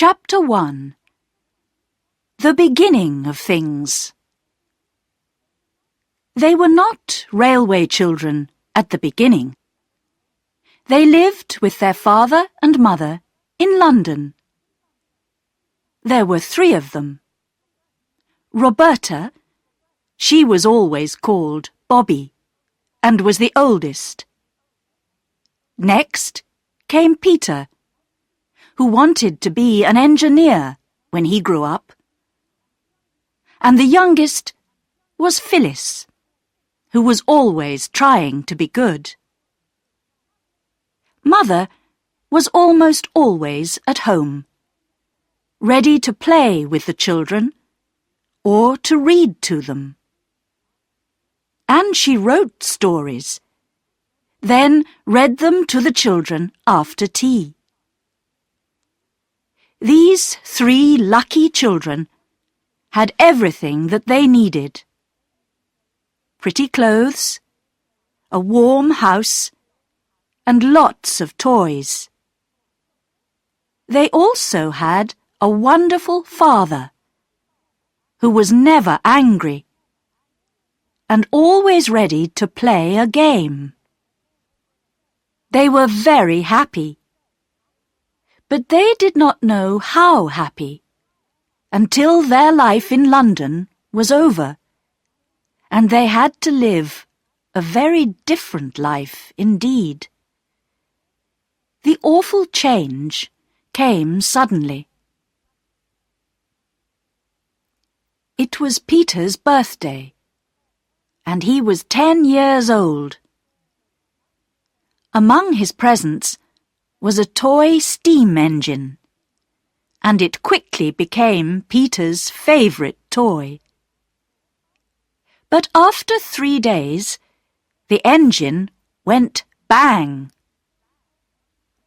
Chapter 1. The Beginning of Things. They were not railway children at the beginning. They lived with their father and mother in London. There were 3 of them. Roberta, she was always called Bobby, and was the oldest. Next came Peter, who wanted to be an engineer when he grew up. And the youngest was Phyllis, who was always trying to be good. Mother was almost always at home, ready to play with the children or to read to them. And she wrote stories, then read them to the children after tea. These 3 lucky children had everything that they needed: pretty clothes, a warm house, and lots of toys. They also had a wonderful father, who was never angry and always ready to play a game. They were very happy, but they did not know how happy until their life in London was over, and they had to live a very different life indeed. The awful change came suddenly. It was Peter's birthday, and he was 10 years old. Among his presents was a toy steam engine, and it quickly became Peter's favourite toy. But after 3 days, the engine went bang.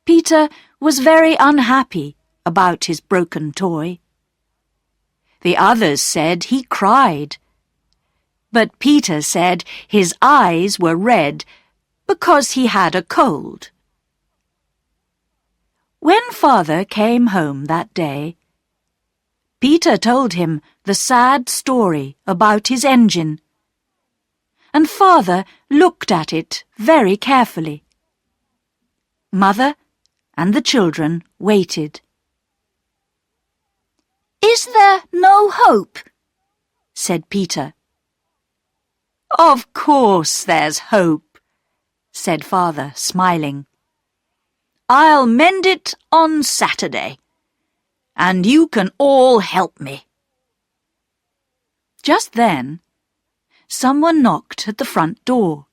Peter was very unhappy about his broken toy. The others said he cried, but Peter said his eyes were red because he had a cold. When Father came home that day, Peter told him the sad story about his engine, and Father looked at it very carefully. Mother and the children waited. "Is there no hope?" said Peter. "Of course there's hope," said Father, smiling. "I'll mend it on Saturday, and you can all help me." Just then, someone knocked at the front door.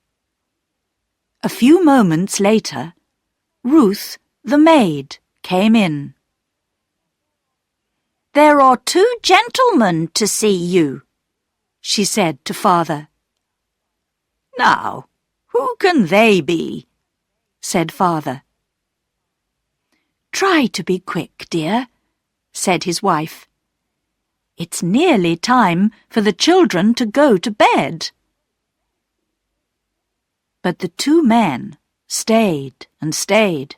A few moments later, Ruth, the maid, came in. "There are 2 gentlemen to see you," she said to Father. "Now, who can they be?" said Father. "Try to be quick, dear," said his wife. "It's nearly time for the children to go to bed." But the 2 men stayed and stayed.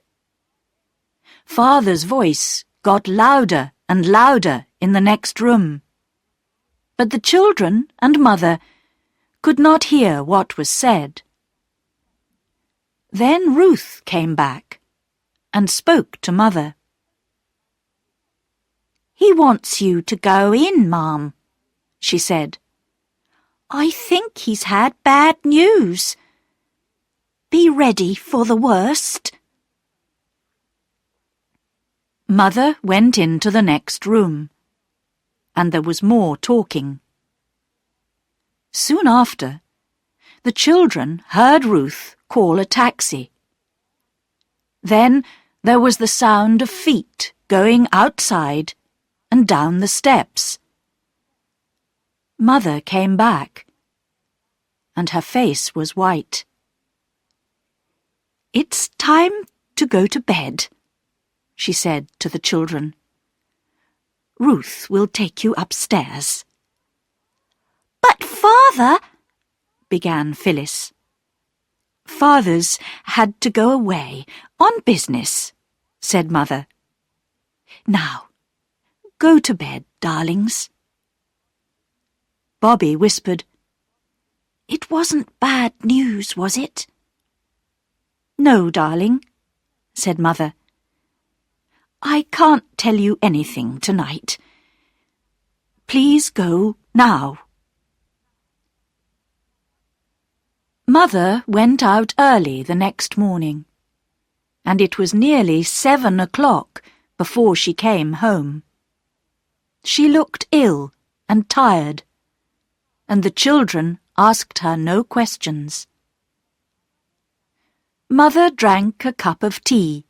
Father's voice got louder and louder in the next room, but the children and Mother could not hear what was said. Then Ruth came back and spoke to Mother. "He wants you to go in, Ma'am," she said. "I think he's had bad news. Be ready for the worst." Mother went into the next room, and there was more talking. Soon after, the children heard Ruth call a taxi. Then there was the sound of feet going outside and down the steps. Mother came back, and her face was white. "It's time to go to bed," she said to the children. "Ruth will take you upstairs." "But Father," began Phyllis. "Father's had to go away on business," said Mother. "Now, go to bed, darlings." Bobby whispered, "It wasn't bad news, was it?" "No, darling," said Mother. "I can't tell you anything tonight. Please go now." Mother went out early the next morning, and it was nearly 7 o'clock before she came home. She looked ill and tired, and the children asked her no questions. Mother drank a cup of tea.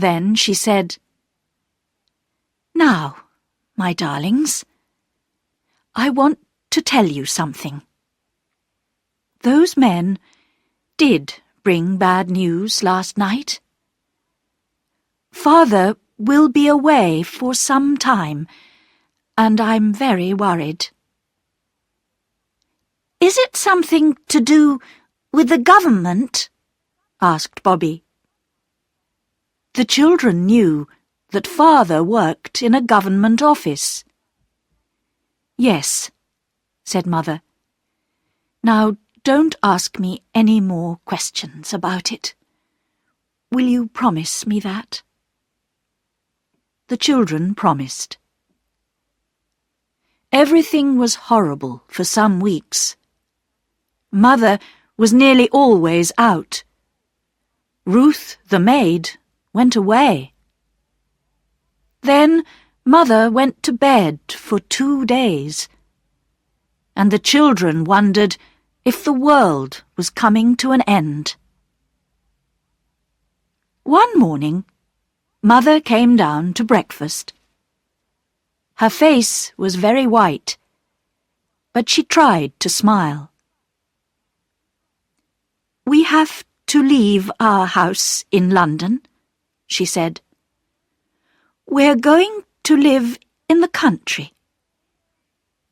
Then she said, "Now, my darlings, I want to tell you something. Those men did bring bad news last night. Father will be away for some time, and I'm very worried." "Is it something to do with the government?" asked Bobby. The children knew that Father worked in a government office. "Yes," said Mother. "Now don't ask me any more questions about it. Will you promise me that?" The children promised. Everything was horrible for some weeks. Mother was nearly always out. Ruth, the maid, went away. Then Mother went to bed for 2 days, and the children wondered if the world was coming to an end. One morning, Mother came down to breakfast. Her face was very white, but she tried to smile. "We have to leave our house in London," she said. "We're going to live in the country,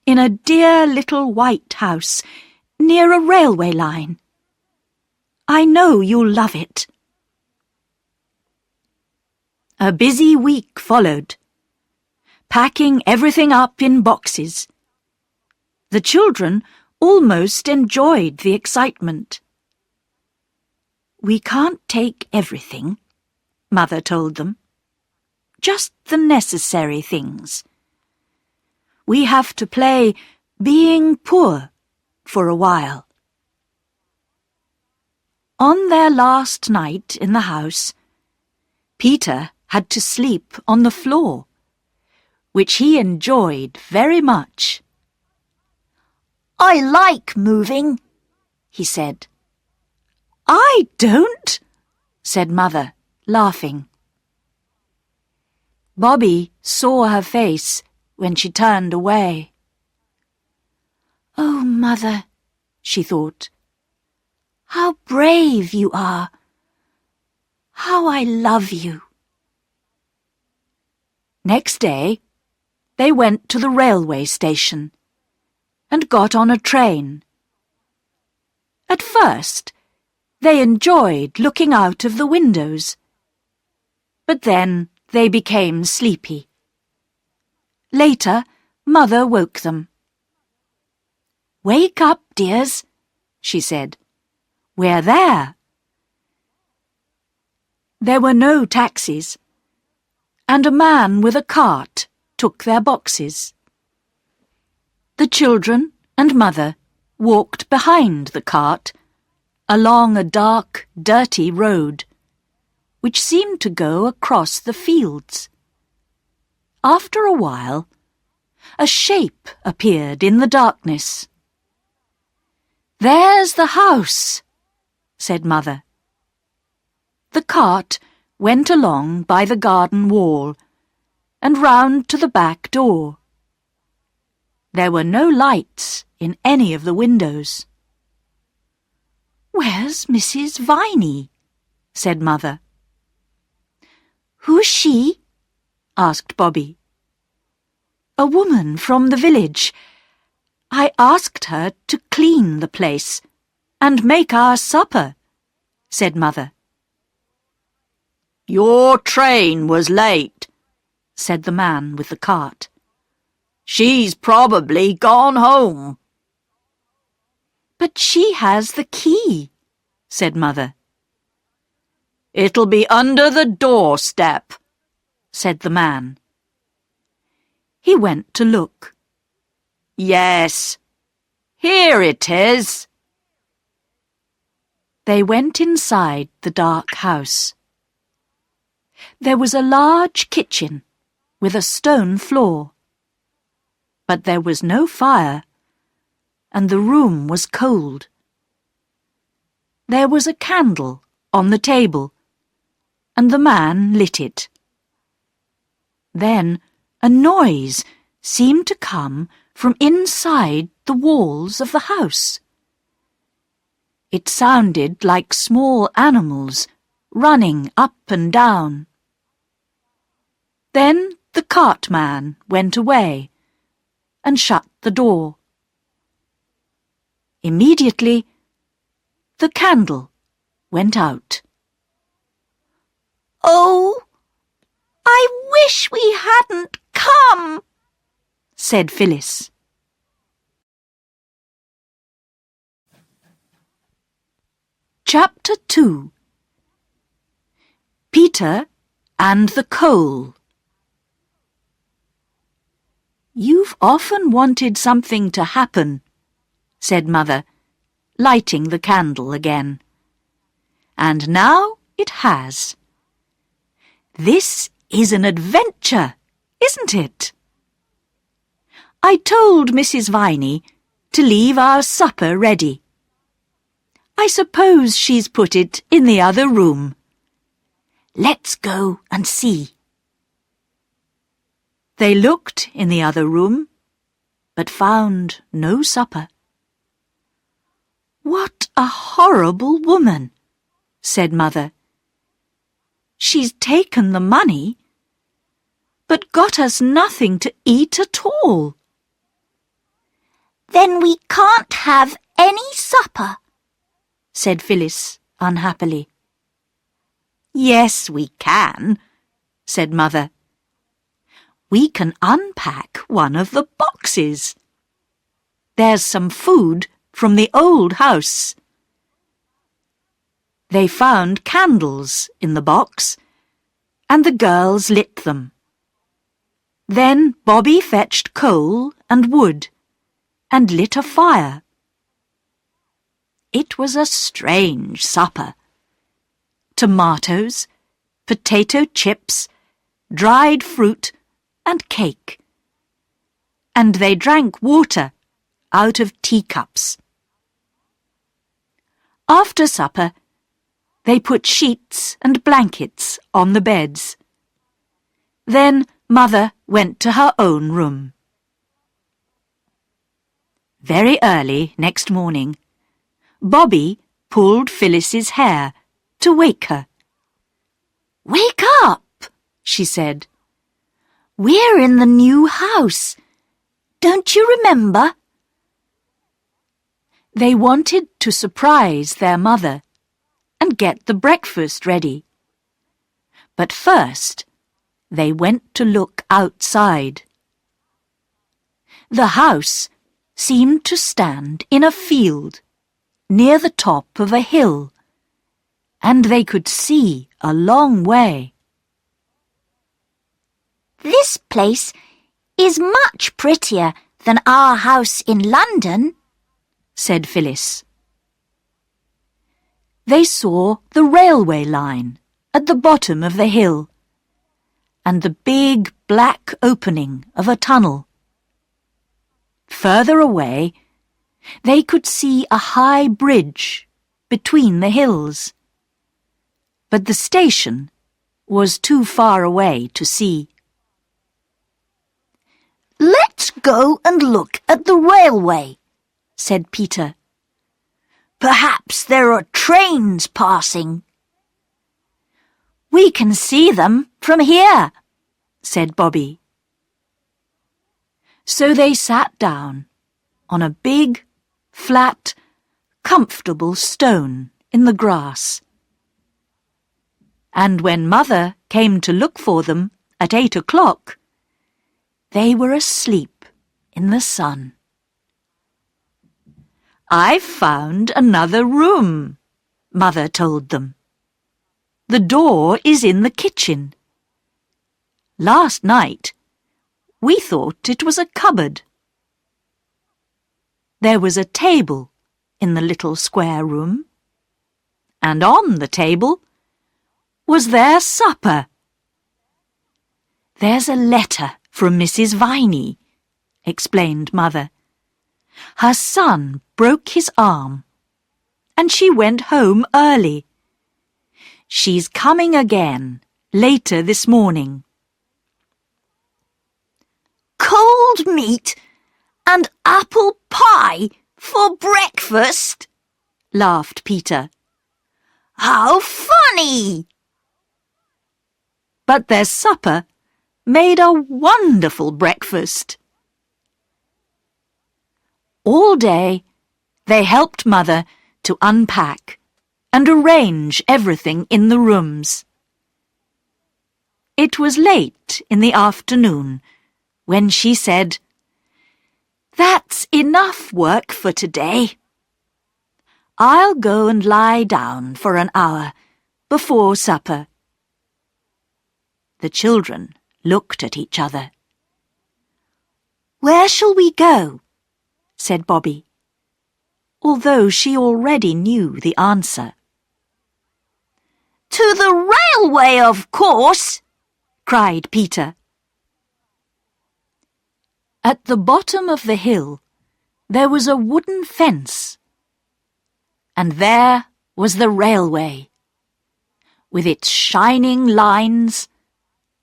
in a dear little white house near a railway line. I know you'll love it." A busy week followed, packing everything up in boxes. The children almost enjoyed the excitement. "We can't take everything," Mother told them. "Just the necessary things. We have to play being poor for a while." On their last night in the house, Peter had to sleep on the floor, which he enjoyed very much. "I like moving," he said. "I don't," said Mother, laughing. Bobby saw her face when she turned away. "Oh, Mother," she thought, "how brave you are. How I love you." Next day, they went to the railway station and got on a train. At first, they enjoyed looking out of the windows, but then they became sleepy. Later, Mother woke them. "Wake up, dears," she said. "We're there." There were no taxis, and a man with a cart took their boxes. The children and Mother walked behind the cart along a dark, dirty road, which seemed to go across the fields. After a while, a shape appeared in the darkness. "There's the house," said Mother. The cart went along by the garden wall and round to the back door. There were no lights in any of the windows. "Where's Mrs. Viney?" said Mother. "Who's she?" asked Bobby. "A woman from the village. I asked her to clean the place and make our supper," said Mother. "Your train was late," said the man with the cart. "She's probably gone home." "But she has the key," said Mother. "It'll be under the doorstep," said the man. He went to look. "Yes, here it is." They went inside the dark house. There was a large kitchen with a stone floor. But there was no fire, and the room was cold. There was a candle on the table, and the man lit it. Then a noise seemed to come from inside the walls of the house. It sounded like small animals running up and down. Then the cartman went away and shut the door. Immediately, the candle went out. "Oh, I wish we hadn't come," said Phyllis. Chapter 2. Peter and the Coal. "You've often wanted something to happen," said Mother, lighting the candle again. "And now it has. This is an adventure, isn't it? I told Mrs. Viney to leave our supper ready. I suppose she's put it in the other room. Let's go and see." They looked in the other room, but found no supper. "What a horrible woman," said Mother. "She's taken the money, but got us nothing to eat at all." "Then we can't have any supper," said Phyllis unhappily. "Yes, we can," said Mother. "We can unpack one of the boxes. There's some food from the old house." They found candles in the box, and the girls lit them. Then Bobby fetched coal and wood, and lit a fire. It was a strange supper. Tomatoes, potato chips, dried fruit, and cake. And they drank water out of teacups. After supper, they put sheets and blankets on the beds. Then Mother went to her own room. Very early next morning, Bobby pulled Phyllis's hair to wake her. "Wake up," she said. "We're in the new house. Don't you remember?" They wanted to surprise their mother and get the breakfast ready. But first, they went to look outside. The house seemed to stand in a field near the top of a hill, and they could see a long way. "This place is much prettier than our house in London," said Phyllis. They saw the railway line at the bottom of the hill, and the big black opening of a tunnel. Further away, they could see a high bridge between the hills. But the station was too far away to see. "Let's go and look at the railway," said Peter. "Perhaps there are trains passing." "We can see them from here," said Bobby. So they sat down on a big, flat, comfortable stone in the grass. And when Mother came to look for them at 8 o'clock, they were asleep in the sun. "I've found another room," Mother told them. "The door is in the kitchen. Last night, we thought it was a cupboard." There was a table in the little square room, and on the table was their supper. "There's a letter from Mrs. Viney," explained Mother. "Her son broke his arm, and she went home early. She's coming again later this morning." "Cold meat and apple pie for breakfast?" laughed Peter. "How funny!" But their supper made a wonderful breakfast. All day, they helped Mother to unpack and arrange everything in the rooms. It was late in the afternoon when she said, "That's enough work for today. I'll go and lie down for an hour before supper." The children looked at each other. "Where shall we go?" said Bobby, although she already knew the answer. "To the railway, of course!" cried Peter. At the bottom of the hill, there was a wooden fence, and there was the railway, with its shining lines,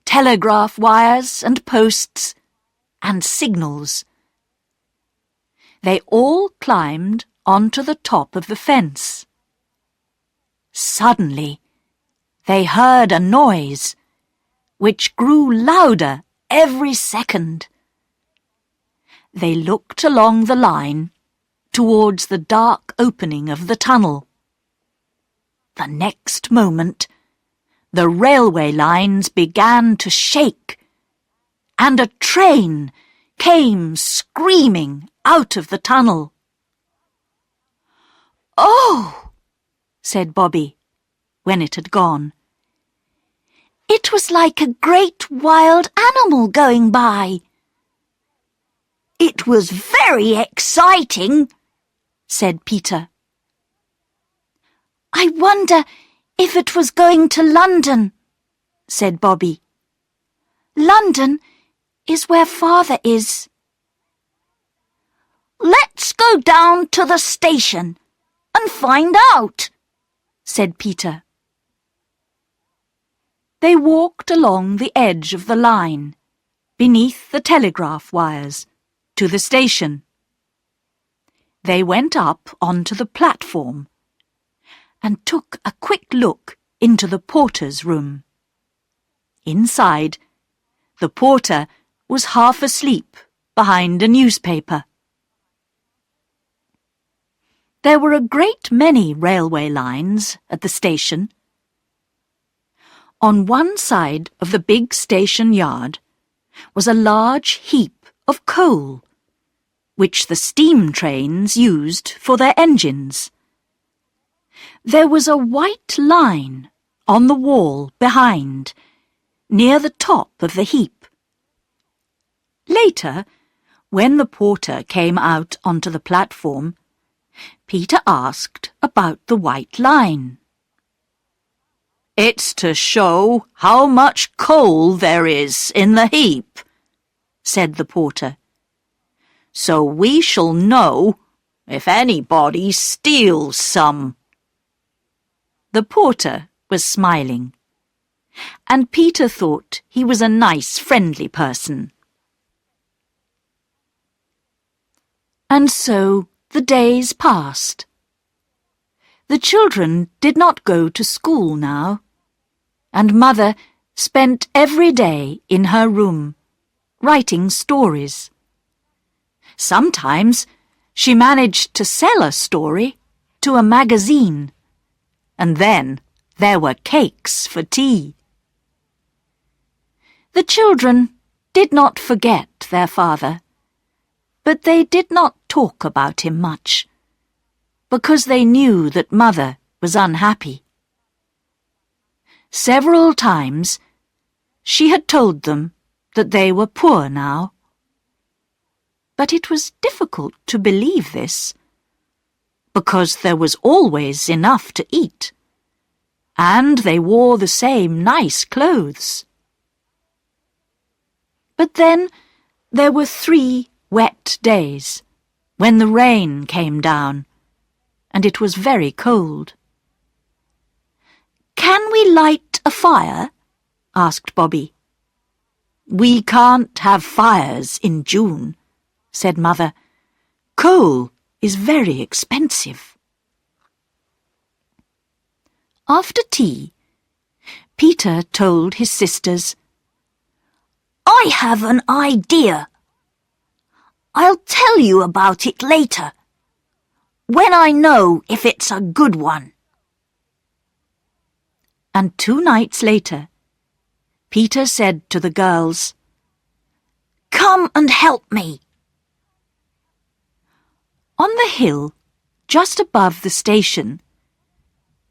telegraph wires and posts, and signals. They all climbed onto the top of the fence. Suddenly, they heard a noise, which grew louder every second. They looked along the line towards the dark opening of the tunnel. The next moment, the railway lines began to shake, and a train came screaming out of the tunnel. "Oh!" said Bobby, when it had gone. "It was like a great wild animal going by." "It was very exciting," said Peter. "I wonder if it was going to London," said Bobby. "London is where Father is." "Let's go down to the station and find out," said Peter. They walked along the edge of the line, beneath the telegraph wires, to the station. They went up onto the platform and took a quick look into the porter's room. Inside, the porter was half asleep behind a newspaper. There were a great many railway lines at the station. On one side of the big station yard was a large heap of coal, which the steam trains used for their engines. There was a white line on the wall behind, near the top of the heap. Later, when the porter came out onto the platform, Peter asked about the white line. "It's to show how much coal there is in the heap," said the porter. "So we shall know if anybody steals some." The porter was smiling, and Peter thought he was a nice, friendly person. And so the days passed. The children did not go to school now, and Mother spent every day in her room, writing stories. Sometimes she managed to sell a story to a magazine, and then there were cakes for tea. The children did not forget their father, but they did not talk about him much, because they knew that Mother was unhappy. Several times she had told them that they were poor now. But it was difficult to believe this, because there was always enough to eat, and they wore the same nice clothes. But then there were 3 wet days, when the rain came down, and it was very cold. "Can we light a fire?" asked Bobby. "We can't have fires in June," said Mother. "Coal is very expensive." After tea, Peter told his sisters, "I have an idea. I'll tell you about it later, when I know if it's a good one." And 2 nights later, Peter said to the girls, "Come and help me." On the hill, just above the station,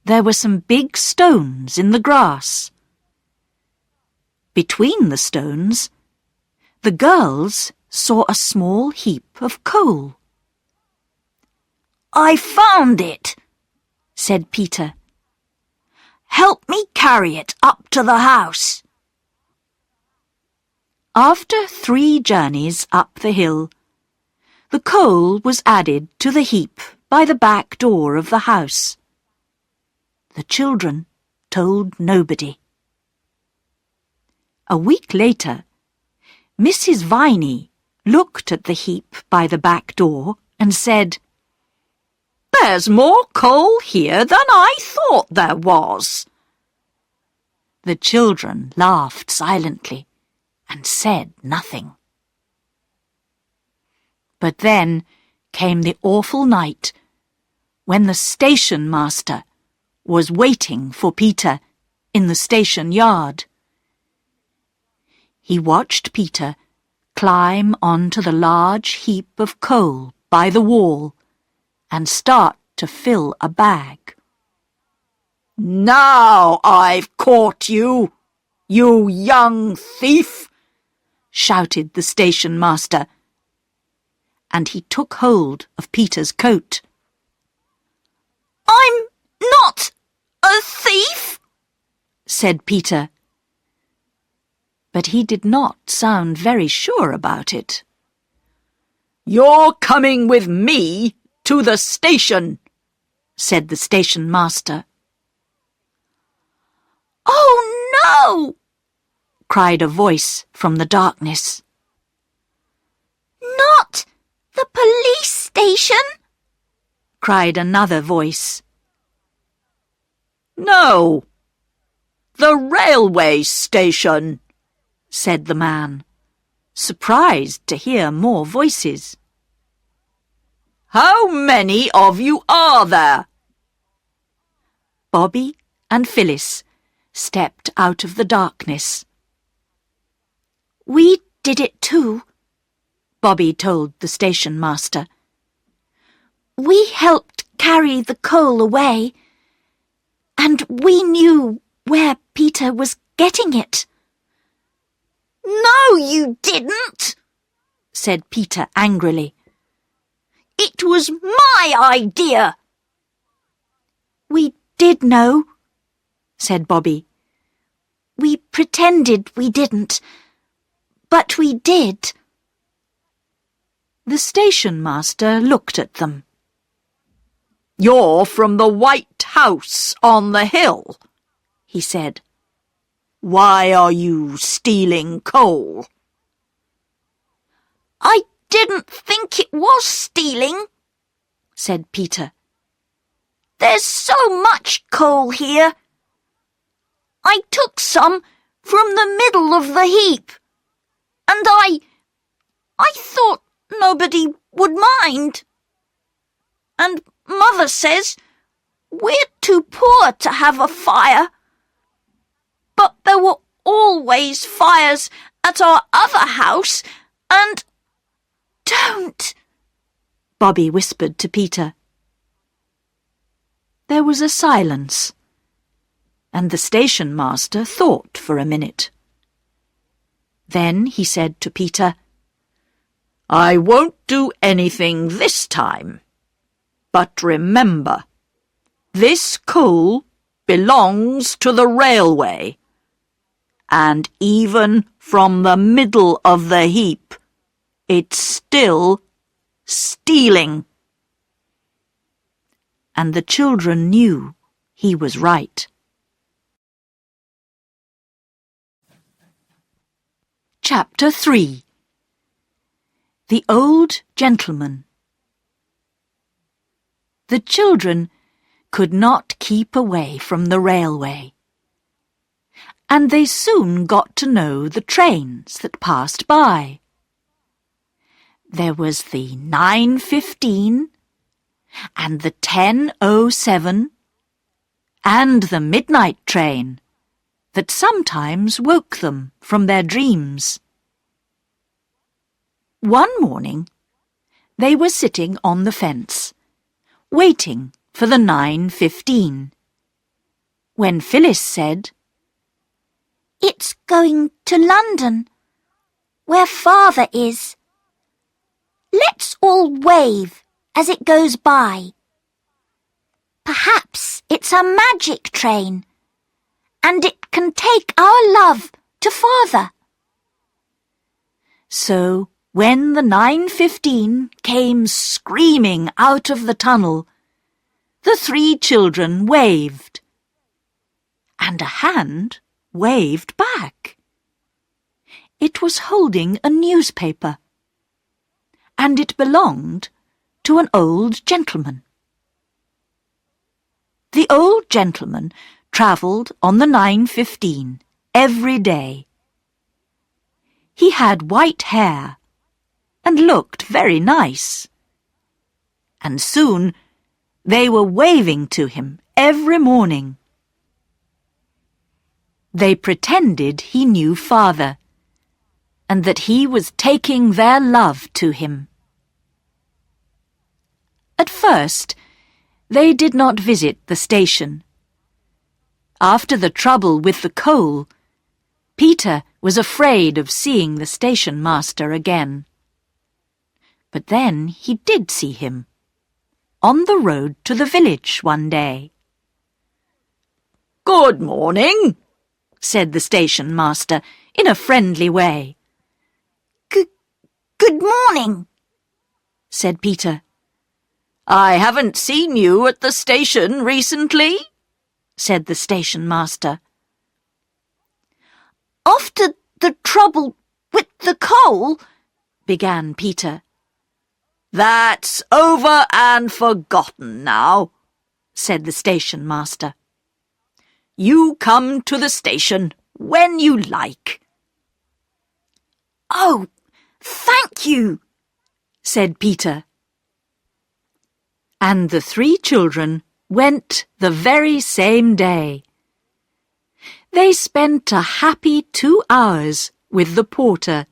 there were some big stones in the grass. Between the stones, the girls saw a small heap of coal. "I found it," said Peter. "Help me carry it up to the house." After 3 journeys up the hill, the coal was added to the heap by the back door of the house. The children told nobody. A week later, Mrs. Viney looked at the heap by the back door and said, "There's more coal here than I thought there was." The children laughed silently and said nothing. But then came the awful night when the station master was waiting for Peter in the station yard. He watched Peter climb onto the large heap of coal by the wall and start to fill a bag. "Now I've caught you, you young thief!" shouted the station master, and he took hold of Peter's coat. "I'm not a thief," said Peter. But he did not sound very sure about it. "You're coming with me to the station," said the station master. "Oh, no!" cried a voice from the darkness. "Not the police station?" cried another voice. "No, the railway station," said the man, surprised to hear more voices. "How many of you are there?" Bobby and Phyllis stepped out of the darkness. "We did it too," Bobby told the station master. "We helped carry the coal away, and we knew where Peter was getting it." "No, you didn't," said Peter angrily. "It was my idea." "We did know," said Bobby. "We pretended we didn't, but we did." The station master looked at them. "You're from the White House on the hill," he said. "Why are you stealing coal?" "I didn't think it was stealing," said Peter. "There's so much coal here. I took some from the middle of the heap, and I thought nobody would mind. And Mother says we're too poor to have a fire. But there were always fires at our other house, and—" "Don't," Bobby whispered to Peter. There was a silence, and the station master thought for a minute. Then he said to Peter, "I won't do anything this time. But remember, this coal belongs to the railway, and even from the middle of the heap, it's still stealing." And the children knew he was right. Chapter 3. The Old Gentleman. The children could not keep away from the railway, and they soon got to know the trains that passed by. There was the 9:15 and the 10:07 and the midnight train that sometimes woke them from their dreams. One morning, they were sitting on the fence, waiting for the 9:15, when Phyllis said, "It's going to London, where Father is. Let's all wave as it goes by. Perhaps it's a magic train, and it can take our love to Father." So, when the 9:15 came screaming out of the tunnel, the three children waved, and a hand waved back. It was holding a newspaper, and it belonged to an old gentleman. The old gentleman travelled on the 9:15 every day. He had white hair and looked very nice, and soon they were waving to him every morning. They pretended he knew Father, and that he was taking their love to him. At first, they did not visit the station. After the trouble with the coal, Peter was afraid of seeing the station master again. But then he did see him, on the road to the village one day. "Good morning," said the station master in a friendly way. Good morning," said Peter. "I haven't seen you at the station recently," said the station master. "After the trouble with the coal," began Peter. "That's over and forgotten now," said the station master. "You come to the station when you like." "Oh, thank you," said Peter. And the three children went the very same day. They spent a happy 2 hours with the porter,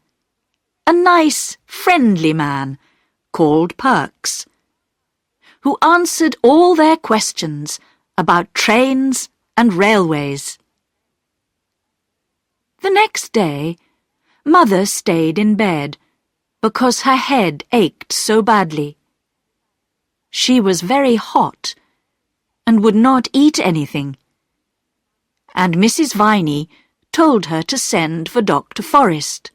a nice, friendly man called Perks, who answered all their questions about trains and railways. The next day, Mother stayed in bed because her head ached so badly. She was very hot and would not eat anything, and Mrs. Viney told her to send for Dr. Forrest.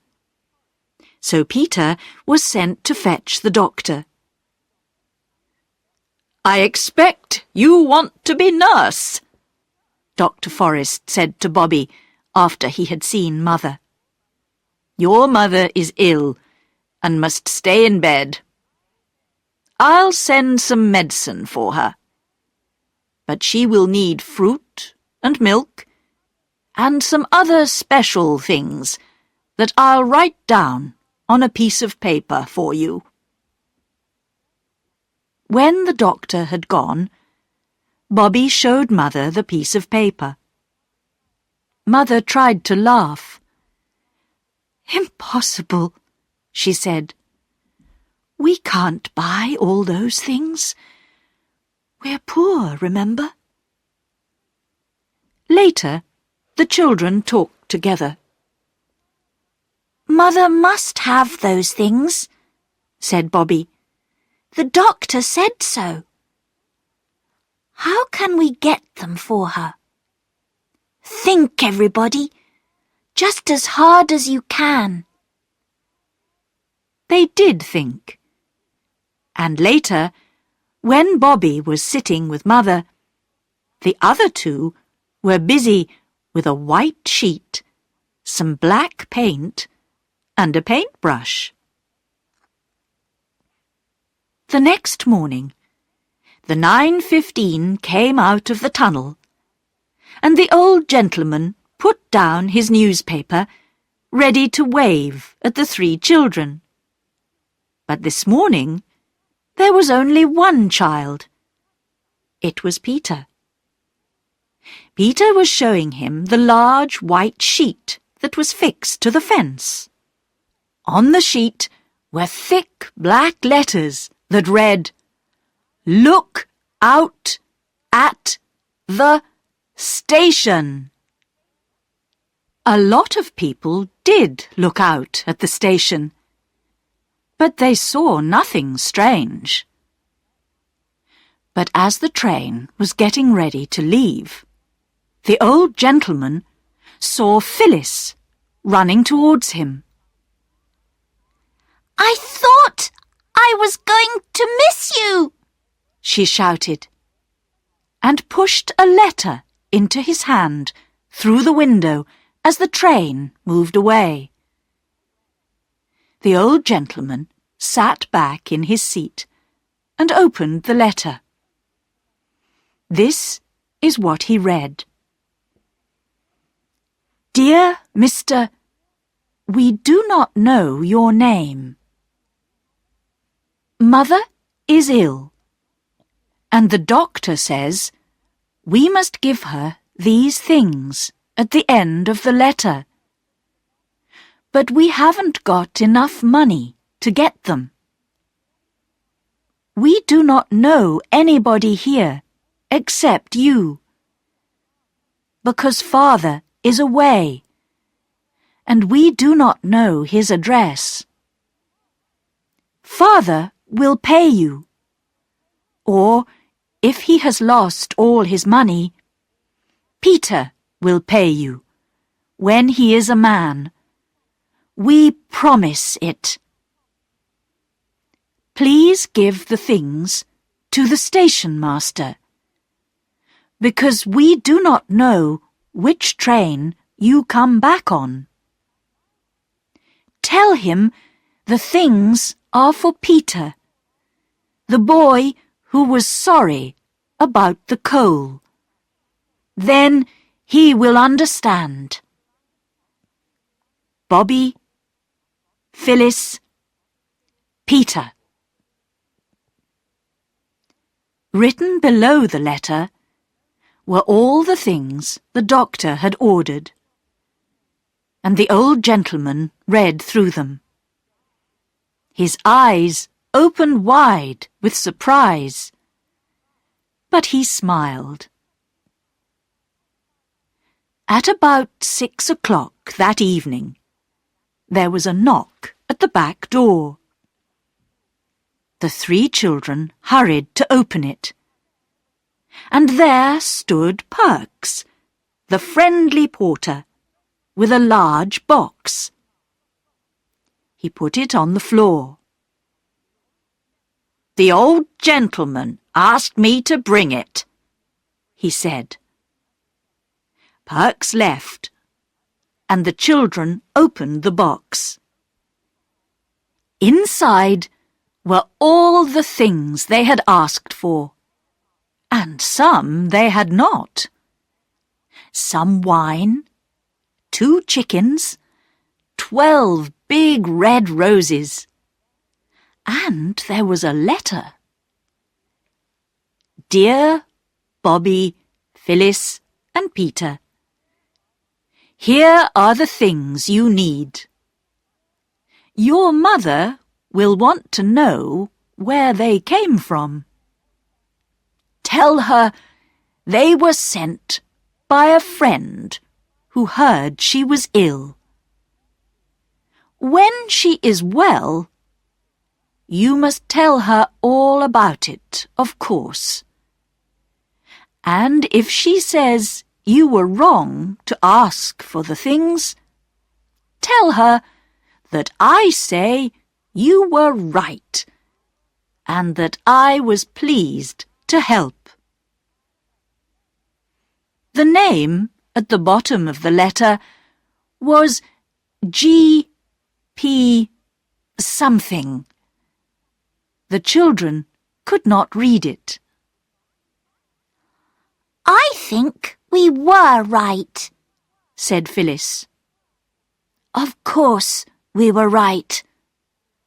So Peter was sent to fetch the doctor. "I expect you want to be nurse," Dr. Forrest said to Bobby after he had seen Mother. "Your mother is ill and must stay in bed. I'll send some medicine for her, but she will need fruit and milk and some other special things that I'll write down on a piece of paper for you." When the doctor had gone, Bobby showed Mother the piece of paper. Mother tried to laugh. "Impossible," she said. "We can't buy all those things. We're poor, remember?" Later, the children talked together. "Mother must have those things," said Bobby. "The doctor said so. How can we get them for her? Think, everybody, just as hard as you can." They did think. And later, when Bobby was sitting with Mother, the other two were busy with a white sheet, some black paint, and a paintbrush. The next morning, the 9:15 came out of the tunnel, and the old gentleman put down his newspaper, ready to wave at the 3 children. But this morning, there was only one child. It was Peter. Peter was showing him the large white sheet that was fixed to the fence. On the sheet were thick black letters that read, "Look out at the station." A lot of people did look out at the station, but they saw nothing strange. But as the train was getting ready to leave, the old gentleman saw Phyllis running towards him. "I thought I was going to miss you," she shouted, and pushed a letter into his hand through the window as the train moved away. The old gentleman sat back in his seat and opened the letter. This is what he read. "Dear Mr. We do not know your name. Mother is ill, and the doctor says we must give her these things at the end of the letter. But we haven't got enough money to get them. We do not know anybody here except you, because Father is away, and we do not know his address. Father will pay you, or if he has lost all his money, Peter will pay you when he is a man. We promise it. Please give the things to the station master, because we do not know which train you come back on. Tell him the things are for Peter, the boy who was sorry about the coal. Then he will understand. Bobby, Phyllis, Peter." Written below the letter were all the things the doctor had ordered, and the old gentleman read through them. His eyes opened wide with surprise, but he smiled. At about 6 o'clock that evening, there was a knock at the back door. The 3 children hurried to open it, and there stood Perks, the friendly porter, with a large box. He put it on the floor. "The old gentleman asked me to bring it," he said. Perks left, and the children opened the box. Inside were all the things they had asked for, and some they had not. Some wine, 2 chickens, 12 big red roses, and there was a letter. Dear Bobby, Phyllis, and Peter, Here are the things you need. Your mother will want to know where they came from. Tell her they were sent by a friend who heard she was ill. When she is well, you must tell her all about it, of course. And if she says you were wrong to ask for the things, tell her that I say you were right and that I was pleased to help. The name at the bottom of the letter was G.P. something. The children could not read it. I think we were right, said Phyllis. Of course we were right,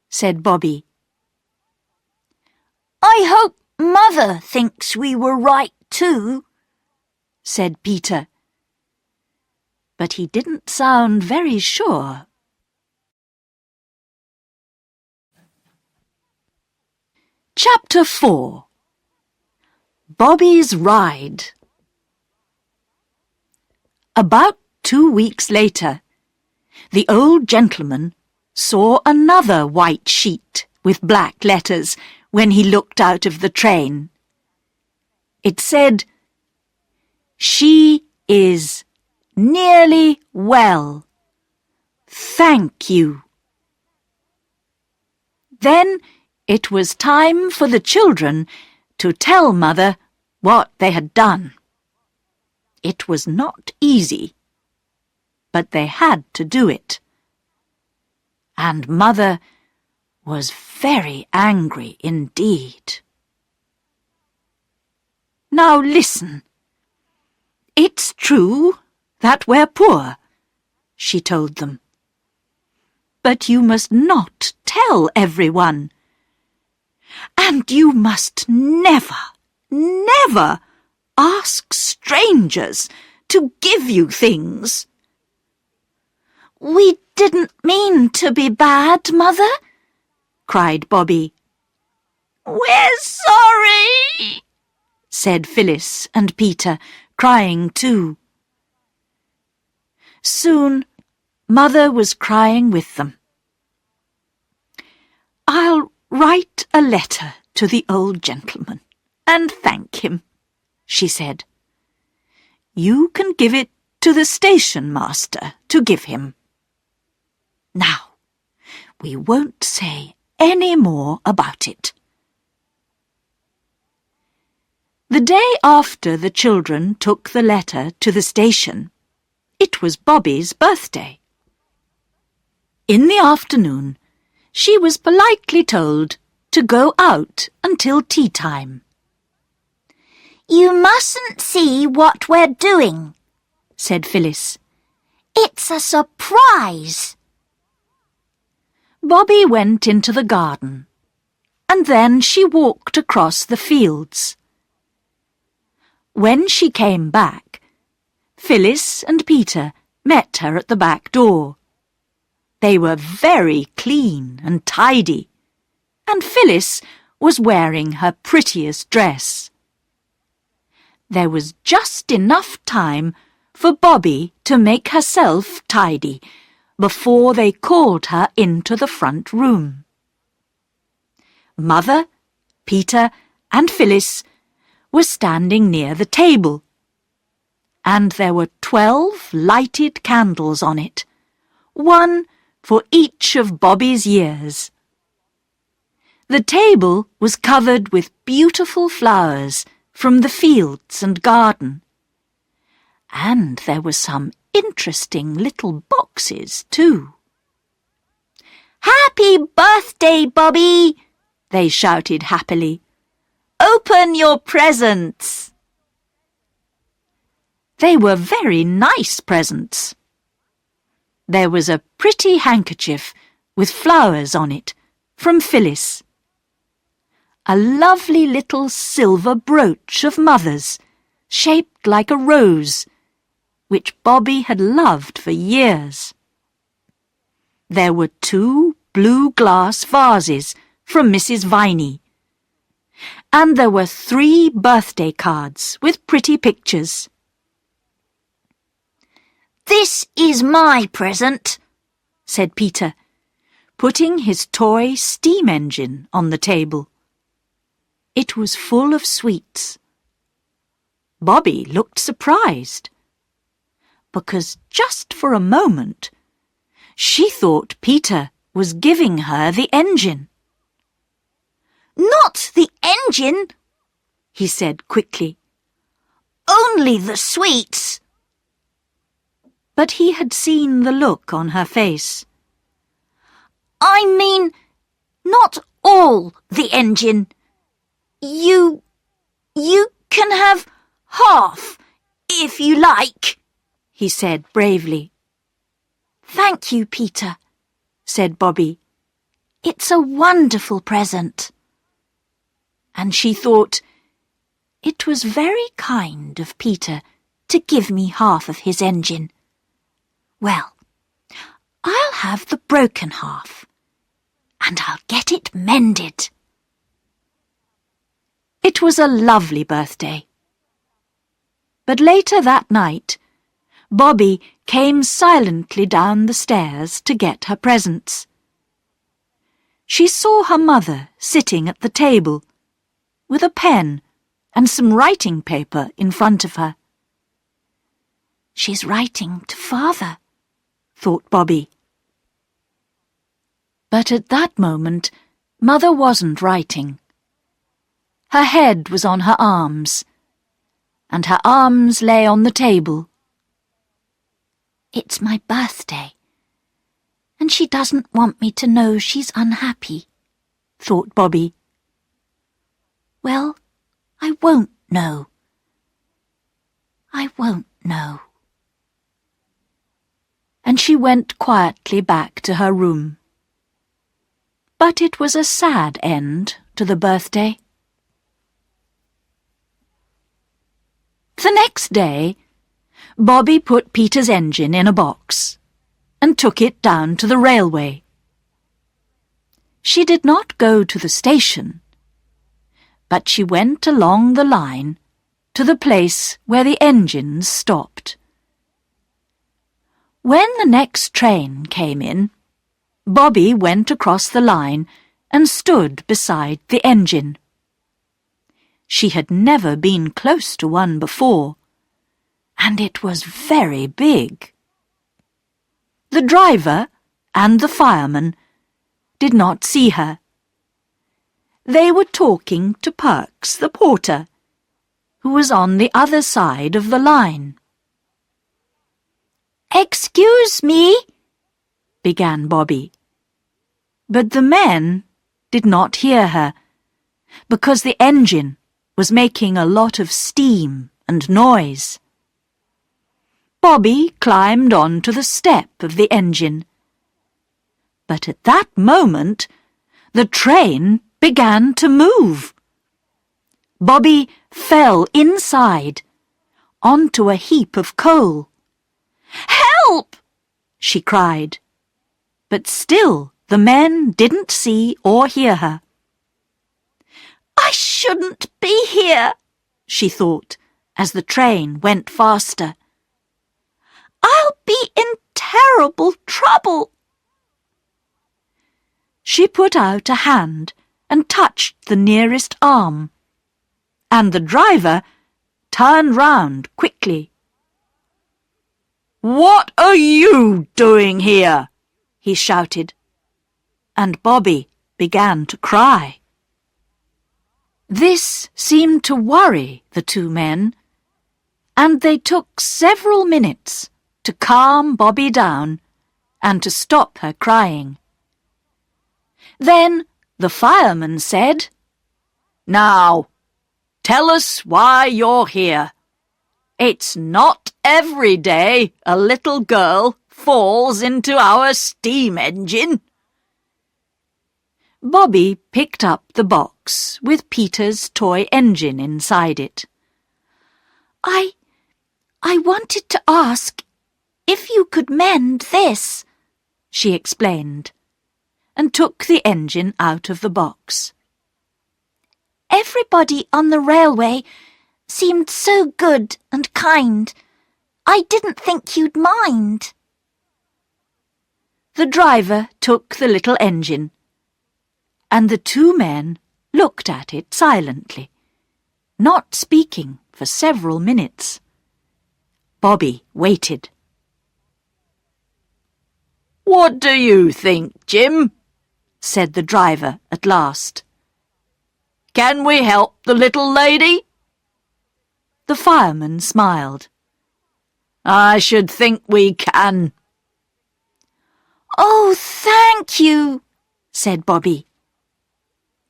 said Bobby. I hope Mother thinks we were right too, said Peter. But he didn't sound very sure. Chapter 4. Bobby's Ride. About 2 weeks later, the old gentleman saw another white sheet with black letters when he looked out of the train. It said, "She is nearly well. Thank you." Then it was time for the children to tell Mother what they had done. It was not easy, but they had to do it. And Mother was very angry indeed. Now listen. It's true that we're poor, she told them. But you must not tell everyone. And you must never, never ask strangers to give you things. We didn't mean to be bad, Mother, cried Bobby. We're sorry, said Phyllis and Peter, crying too. Soon Mother was crying with them. I'll write a letter to the old gentleman and thank him, she said. You can give it to the station master to give him. Now, we won't say any more about it. The day after the children took the letter to the station, it was Bobby's birthday. In the afternoon, she was politely told to go out until tea time. You mustn't see what we're doing, said Phyllis. It's a surprise. Bobby went into the garden, and then she walked across the fields. When she came back, Phyllis and Peter met her at the back door. They were very clean and tidy, and Phyllis was wearing her prettiest dress. There was just enough time for Bobby to make herself tidy before they called her into the front room. Mother, Peter, and Phyllis were standing near the table, and there were 12 lighted candles on it, one for each of Bobby's years. The table was covered with beautiful flowers from the fields and garden, and there were some interesting little boxes too. Happy birthday, Bobby! They shouted happily. Open your presents! They were very nice presents. There was a pretty handkerchief with flowers on it from Phyllis. A lovely little silver brooch of Mother's, shaped like a rose, which Bobby had loved for years. There were 2 blue glass vases from Mrs. Viney, and there were 3 birthday cards with pretty pictures. "This is my present," said Peter, putting his toy steam engine on the table. It was full of sweets. Bobby looked surprised, because just for a moment she thought Peter was giving her the engine. "Not the engine," he said quickly. "Only the sweets." But he had seen the look on her face. "I mean, not all the engine. You can have half, if you like," he said bravely. "Thank you, Peter," said Bobby. "It's a wonderful present." And she thought, it was very kind of Peter to give me half of his engine. Well, I'll have the broken half, and I'll get it mended. It was a lovely birthday. But later that night, Bobby came silently down the stairs to get her presents. She saw her mother sitting at the table, with a pen and some writing paper in front of her. "She's writing to Father," thought Bobby. But at that moment, Mother wasn't writing. Her head was on her arms, and her arms lay on the table. "It's my birthday, and she doesn't want me to know she's unhappy," thought Bobby. "Well, I won't know. I won't know." And she went quietly back to her room. But it was a sad end to the birthday. The next day, Bobby put Peter's engine in a box and took it down to the railway. She did not go to the station, but she went along the line to the place where the engines stopped. When the next train came in, Bobby went across the line and stood beside the engine. She had never been close to one before, and it was very big. The driver and the fireman did not see her. They were talking to Perks, the porter, who was on the other side of the line. "Excuse me," began Bobby. But the men did not hear her, because the engine was making a lot of steam and noise. Bobby climbed onto the step of the engine. But at that moment, the train began to move. Bobby fell inside, onto a heap of coal. "Help!" she cried. But still the men didn't see or hear her. "I shouldn't be here," she thought, as the train went faster. "I'll be in terrible trouble." She put out a hand and touched the nearest arm, and the driver turned round quickly. "What are you doing here?" he shouted, and Bobby began to cry. This seemed to worry the 2 men, and they took several minutes to calm Bobby down and to stop her crying. Then the fireman said, "Now, tell us why you're here. It's not every day a little girl falls into our steam engine." Bobby picked up the box with Peter's toy engine inside it. I wanted to ask if you could mend this, she explained, and took the engine out of the box. Everybody on the railway seemed so good and kind. I didn't think you'd mind. The driver took the little engine, and the two men looked at it silently, not speaking for several minutes. Bobby waited. "What do you think, Jim?" said the driver at last. "Can we help the little lady?" The fireman smiled. "I should think we can." "Oh, thank you," said Bobby.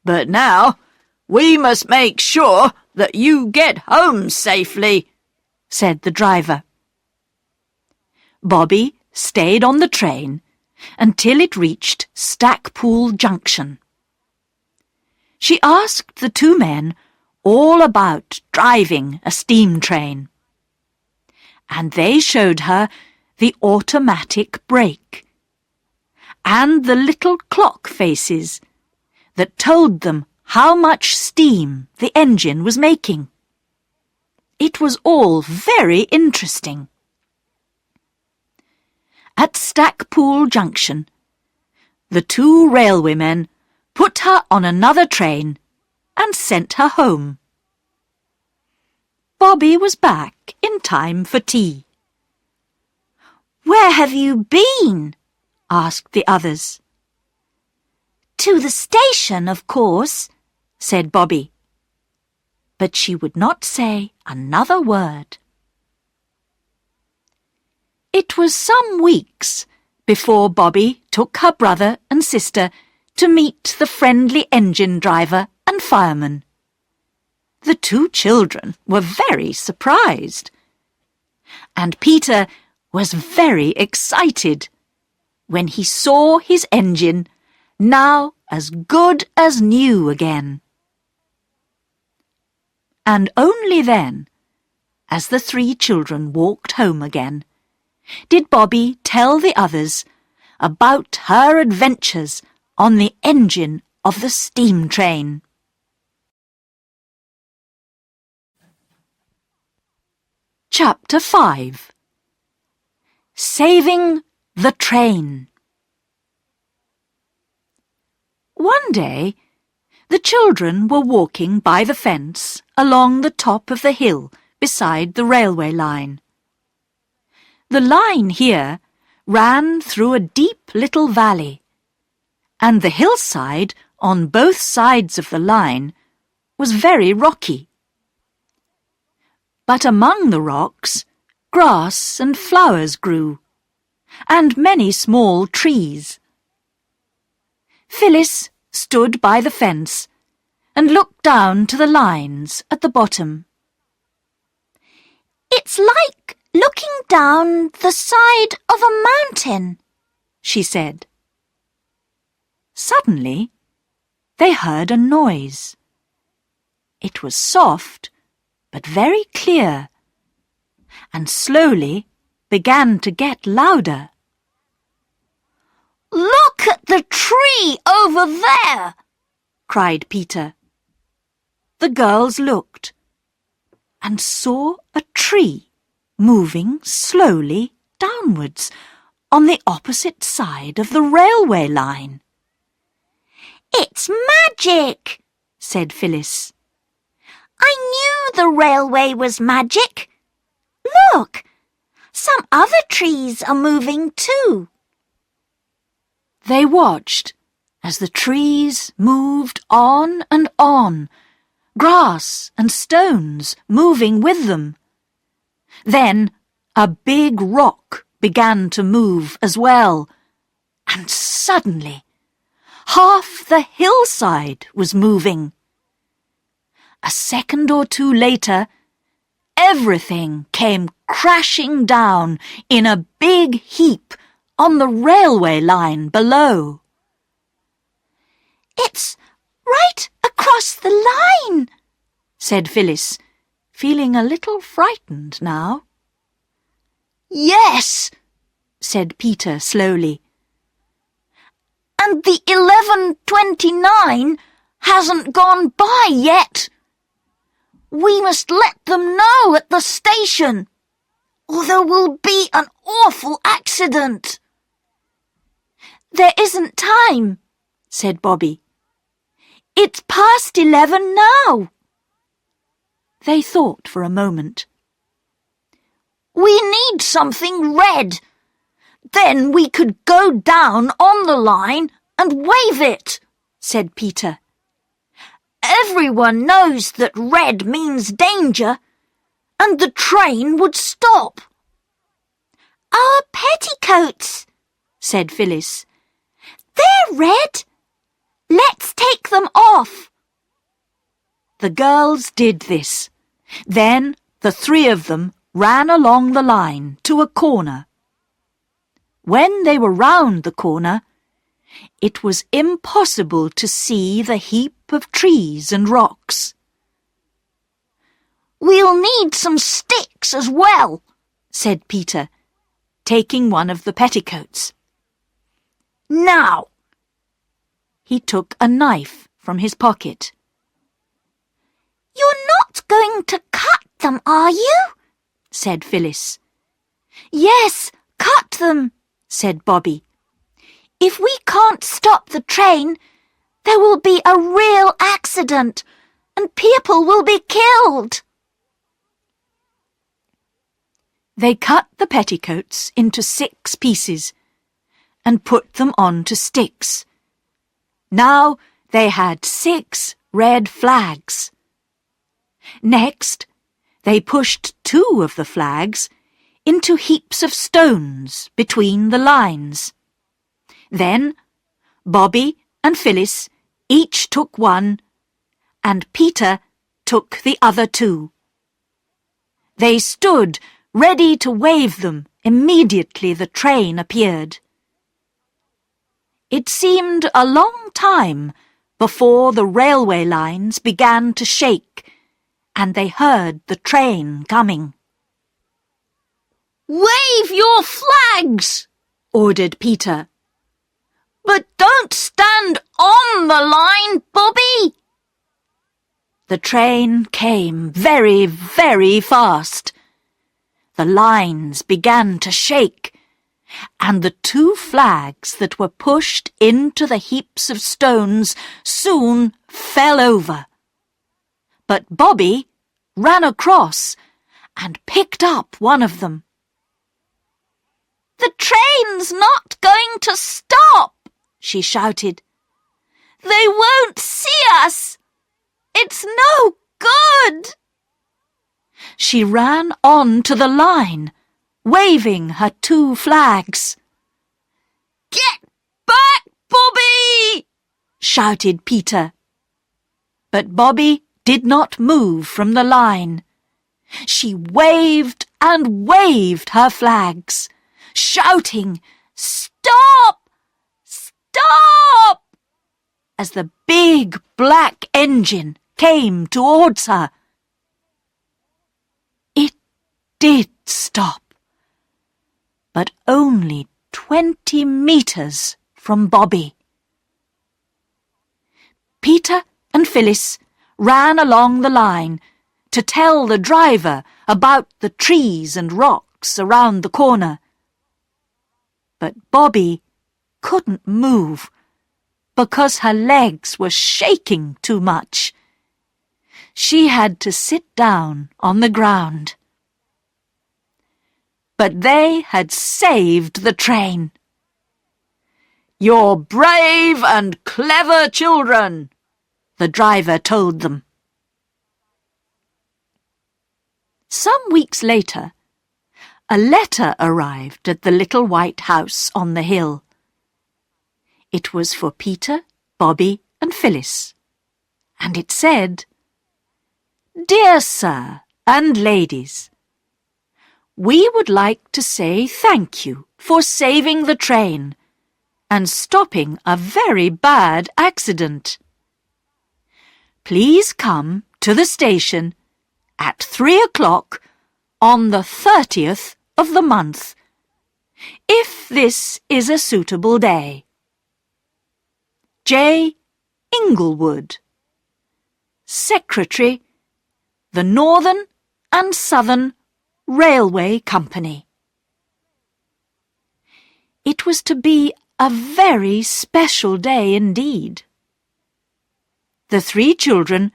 "But now we must make sure that you get home safely," said the driver. Bobby stayed on the train until it reached Stackpool Junction. She asked the two men all about driving a steam train, and they showed her the automatic brake and the little clock faces that told them how much steam the engine was making. It was all very interesting. At Stackpool Junction, the two railwaymen put her on another train and sent her home. Bobby was back in time for tea. "Where have you been?" asked the others. "To the station, of course," said Bobby. But she would not say another word. It was some weeks before Bobby took her brother and sister to meet the friendly engine driver and fireman. The two children were very surprised, and Peter was very excited when he saw his engine now as good as new again. And only then, as the three children walked home again, did Bobby tell the others about her adventures on the engine of the steam train. Chapter 5. Saving the Train. One day, the children were walking by the fence along the top of the hill beside the railway line. The line here ran through a deep little valley, and the hillside on both sides of the line was very rocky. But among the rocks, grass and flowers grew, and many small trees. Phyllis stood by the fence and looked down to the lines at the bottom. "It's like looking down the side of a mountain," she said. Suddenly, they heard a noise. It was soft, but very clear, and slowly began to get louder. "Look at the tree over there!" cried Peter. The girls looked and saw a tree moving slowly downwards on the opposite side of the railway line. "It's magic," said Phyllis. "I knew the railway was magic. Look, some other trees are moving too." They watched as the trees moved on and on, grass and stones moving with them. Then a big rock began to move as well, and suddenly half the hillside was moving. A second or two later, everything came crashing down in a big heap on the railway line below. "It's right across the line," said Phyllis, feeling a little frightened now. Yes, said Peter slowly. And the 11:29 hasn't gone by yet. We must let them know at the station, or there will be an awful accident. There isn't time, said Bobby. It's past 11 now. They thought for a moment. We need something red. Then we could go down on the line and wave it, said Peter. Everyone knows that red means danger, and the train would stop. Our petticoats, said Phyllis. They're red. Let's take them off. The girls did this. Then the three of them ran along the line to a corner. When they were round the corner, it was impossible to see the heap of trees and rocks. We'll need some sticks as well, said Peter, taking one of the petticoats. Now. He took a knife from his pocket. You're not going to cut them, are you? Said Phyllis. Yes, cut them, said Bobby. If we can't stop the train, there will be a real accident and people will be killed. They cut the petticoats into 6 pieces and put them onto sticks. Now they had 6 red flags. Next, they pushed 2 of the flags into heaps of stones between the lines. Then Bobby and Phyllis each took one, and Peter took the other 2. They stood ready to wave them immediately the train appeared. It seemed a long time before the railway lines began to shake, and they heard the train coming. Wave your flags, ordered Peter. But don't stand on the line, Bobby. The train came very, very fast. The lines began to shake, and the 2 flags that were pushed into the heaps of stones soon fell over. But Bobby ran across and picked up one of them. The train's not going to stop, she shouted. They won't see us. It's no good. She ran on to the line, waving her 2 flags. Get back, Bobby! Shouted Peter. But Bobby did not move from the line. She waved and waved her flags, shouting, "Stop! Stop!" as the big black engine came towards her. It did stop, but only 20 meters from Bobby. Peter and Phyllis ran along the line to tell the driver about the trees and rocks around the corner. But Bobby couldn't move because her legs were shaking too much. She had to sit down on the ground. But they had saved the train. "You're brave and clever children," the driver told them. Some weeks later, a letter arrived at the little white house on the hill. It was for Peter, Bobby, and Phyllis, and it said, "Dear Sir and Ladies, we would like to say thank you for saving the train and stopping a very bad accident. Please come to the station at 3 o'clock on the 30th of the month, if this is a suitable day. J. Inglewood, Secretary, the Northern and Southern Railway Company. It was to be a very special day indeed. The 3 children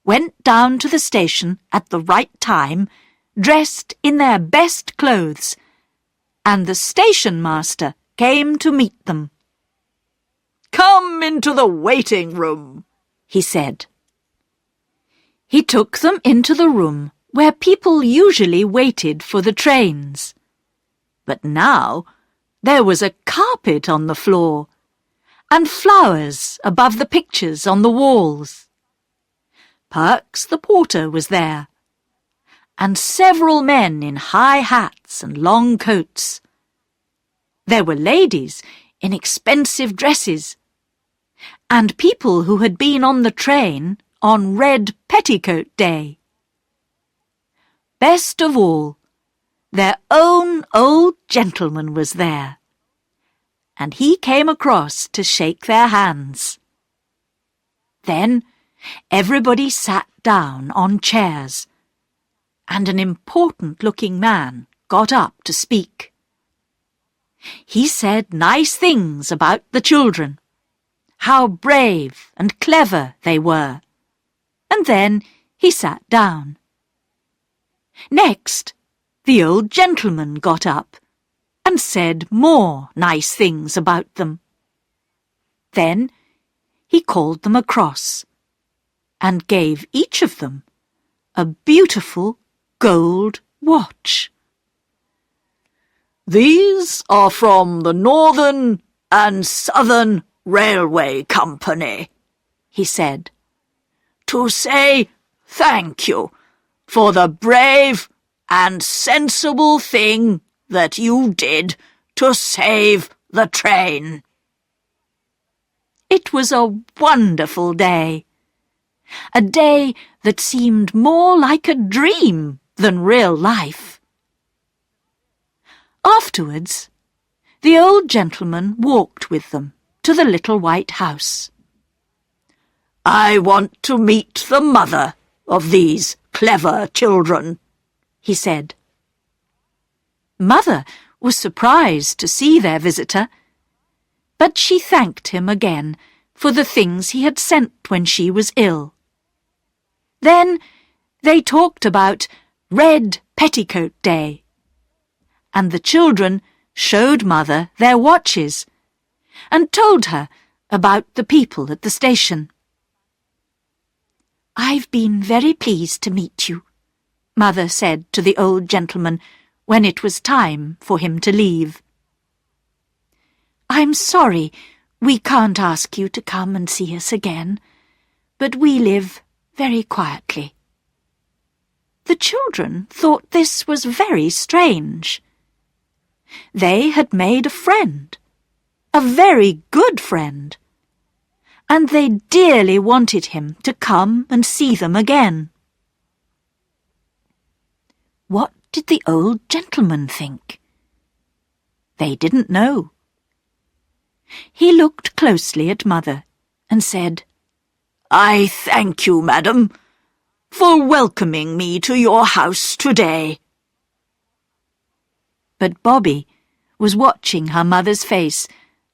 went down to the station at the right time, dressed in their best clothes, and the station master came to meet them. "Come into the waiting room," he said. He took them into the room where people usually waited for the trains. But now there was a carpet on the floor, and flowers above the pictures on the walls. Perks the porter was there, and several men in high hats and long coats. There were ladies in expensive dresses, and people who had been on the train on Red Petticoat Day. Best of all, their own old gentleman was there, and he came across to shake their hands. Then everybody sat down on chairs, and an important-looking man got up to speak. He said nice things about the children, how brave and clever they were, and then he sat down. Next, the old gentleman got up and said more nice things about them. Then he called them across and gave each of them a beautiful gold watch. "These are from the Northern and Southern Railway Company," he said, "to say thank you for the brave and sensible thing that you did to save the train." It was a wonderful day, a day that seemed more like a dream than real life. Afterwards, the old gentleman walked with them to the little white house. "I want to meet the mother of these clever children," he said. Mother was surprised to see their visitor, but she thanked him again for the things he had sent when she was ill. Then they talked about Red Petticoat Day, and the children showed Mother their watches and told her about the people at the station. "I've been very pleased to meet you," Mother said to the old gentleman when it was time for him to leave. "I'm sorry we can't ask you to come and see us again, but we live very quietly." The children thought this was very strange. They had made a friend, a very good friend, and they dearly wanted him to come and see them again. What did the old gentleman think? They didn't know. He looked closely at Mother and said, "I thank you, madam, for welcoming me to your house today." But Bobby was watching her mother's face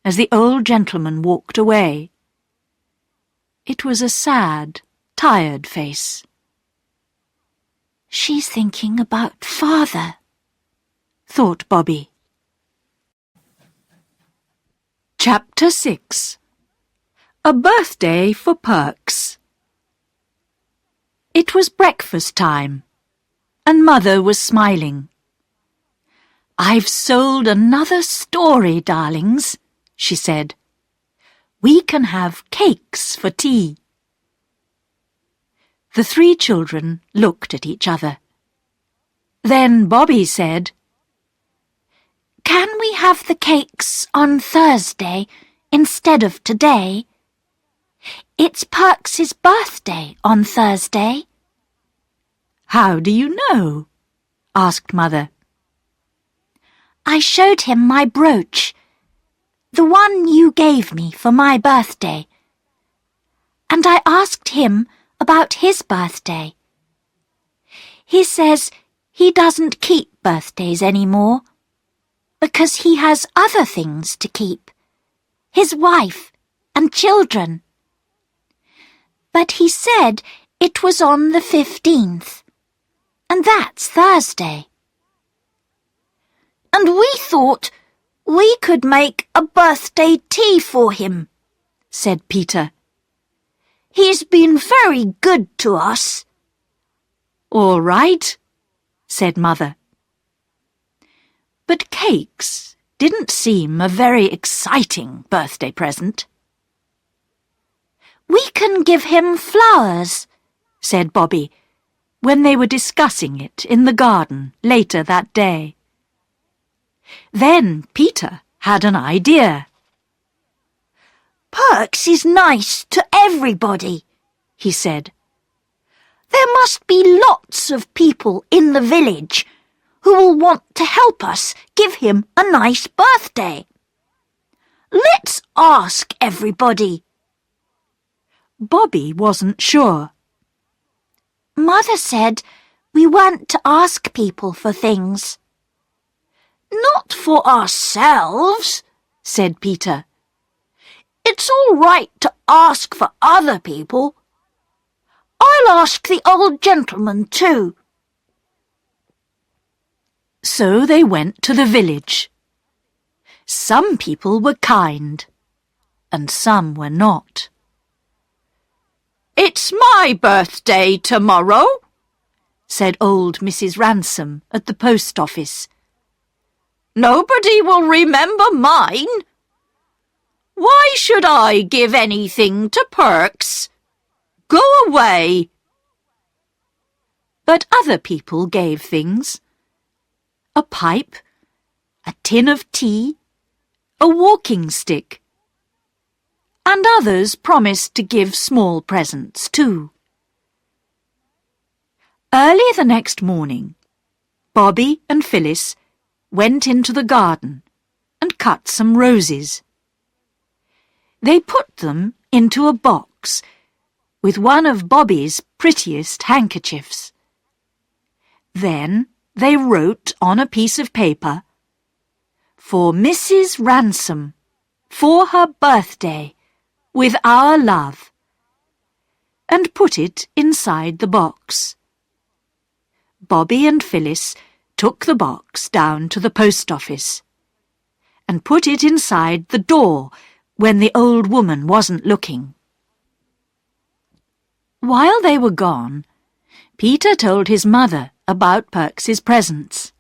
as the old gentleman walked away. It was a sad, tired face. "She's thinking about Father," thought Bobby. Chapter 6. A Birthday for Perks. It was breakfast time, and Mother was smiling. "I've sold another story, darlings," she said. "We can have cakes for tea." The 3 children looked at each other. Then Bobby said, "Can we have the cakes on Thursday instead of today? It's Perks's birthday on Thursday." "How do you know?" asked Mother. I showed him my brooch, the one you gave me for my birthday, and I asked him about his birthday. He says he doesn't keep birthdays anymore because he has other things to keep, his wife and children. But he said it was on the 15th, and that's Thursday. And we thought we could make a birthday tea for him, said Peter. He's been very good to us. All right, said Mother. But cakes didn't seem a very exciting birthday present. We can give him flowers, said Bobby, when they were discussing it in the garden later that day. Then Peter had an idea. Perks is nice to everybody, he said. There must be lots of people in the village who will want to help us give him a nice birthday. Let's ask everybody. Bobby wasn't sure. Mother said we weren't to ask people for things. Not for ourselves, said Peter. It's all right to ask for other people. I'll ask the old gentleman too. So they went to the village. Some people were kind, and some were not. "It's my birthday tomorrow," said old Mrs. Ransom at the post office. "Nobody will remember mine. Why should I give anything to Perks? Go away." But other people gave things. A pipe, a tin of tea, a walking stick. And others promised to give small presents too. Early the next morning, Bobby and Phyllis went into the garden and cut some roses. They put them into a box with one of Bobby's prettiest handkerchiefs. Then they wrote on a piece of paper, "For Mrs. Ransom, for her birthday, with our love," and put it inside the box. Bobby and Phyllis took the box down to the post office and put it inside the door when the old woman wasn't looking. While they were gone, Peter told his mother about Perks's presents.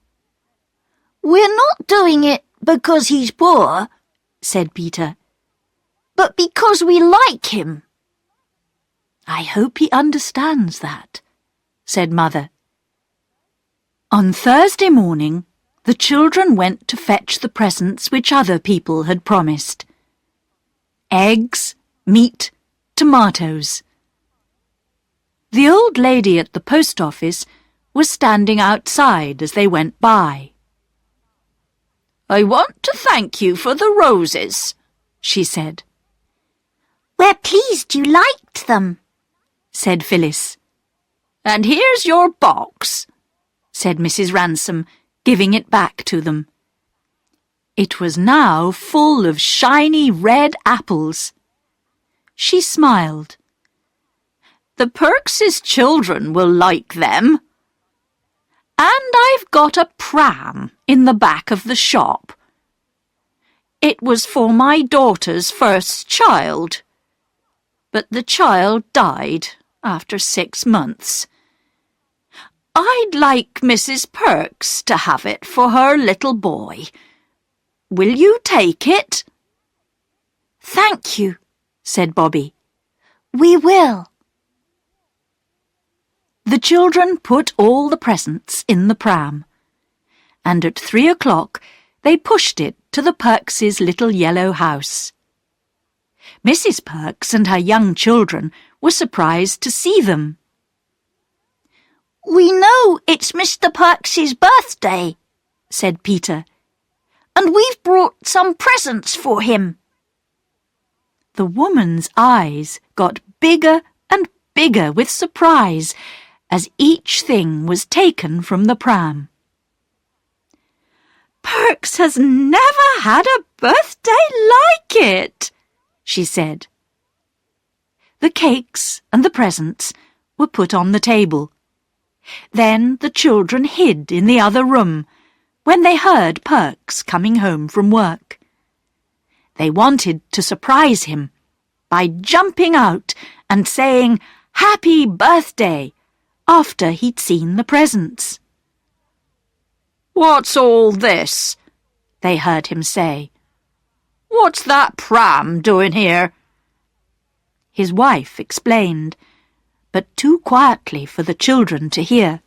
"We're not doing it because he's poor," said Peter, "but because we like him." "I hope he understands that," said Mother. On Thursday morning, the children went to fetch the presents which other people had promised. Eggs, meat, tomatoes. The old lady at the post office was standing outside as they went by. "I want to thank you for the roses," she said. "We're pleased you liked them," said Phyllis. "And here's your box," said Mrs. Ransom, giving it back to them. It was now full of shiny red apples. She smiled. "The Perkses' children will like them. And I've got a pram in the back of the shop. It was for my daughter's first child, but the child died after 6 months. I'd like Mrs. Perks to have it for her little boy. Will you take it?" "Thank you," said Bobby. "We will." The children put all the presents in the pram, and at 3 o'clock they pushed it to the Perkses' little yellow house. Mrs. Perks and her young children were surprised to see them. "We know it's Mr. Perks's birthday," said Peter. and we've brought some presents for him." The woman's eyes got bigger and bigger with surprise as each thing was taken from the pram. "Perks has never had a birthday like it," she said. The cakes and the presents were put on the table. Then the children hid in the other room when they heard Perks coming home from work. They wanted to surprise him by jumping out and saying "Happy Birthday" after he'd seen the presents. "What's all this?" they heard him say. "What's that pram doing here?" His wife explained, but too quietly for the children to hear.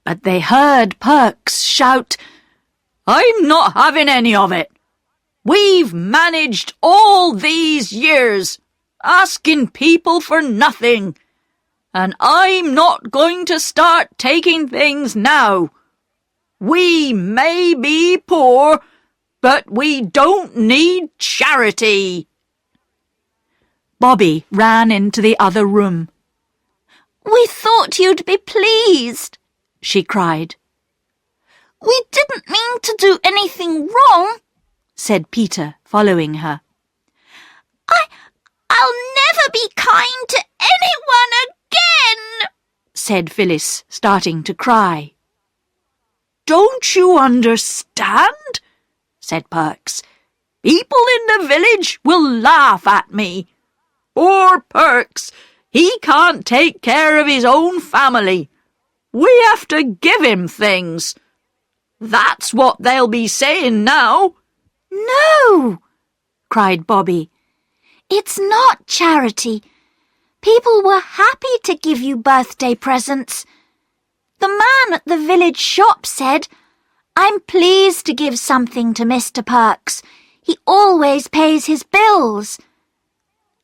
But they heard Perks shout, "I'm not having any of it. We've managed all these years, asking people for nothing, and I'm not going to start taking things now. We may be poor, but we don't need charity." Bobby ran into the other room. "We thought you'd be pleased," she cried. "We didn't mean to do anything wrong," said Peter, following her. I'll never be kind to anyone again," said Phyllis, starting to cry. "Don't you understand?" said Perks. "People in the village will laugh at me. Poor Perks, he can't take care of his own family. We have to give him things. That's what they'll be saying now." "No!" cried Bobby. "It's not charity. People were happy to give you birthday presents. The man at the village shop said, 'I'm pleased to give something to Mr. Perks. He always pays his bills.'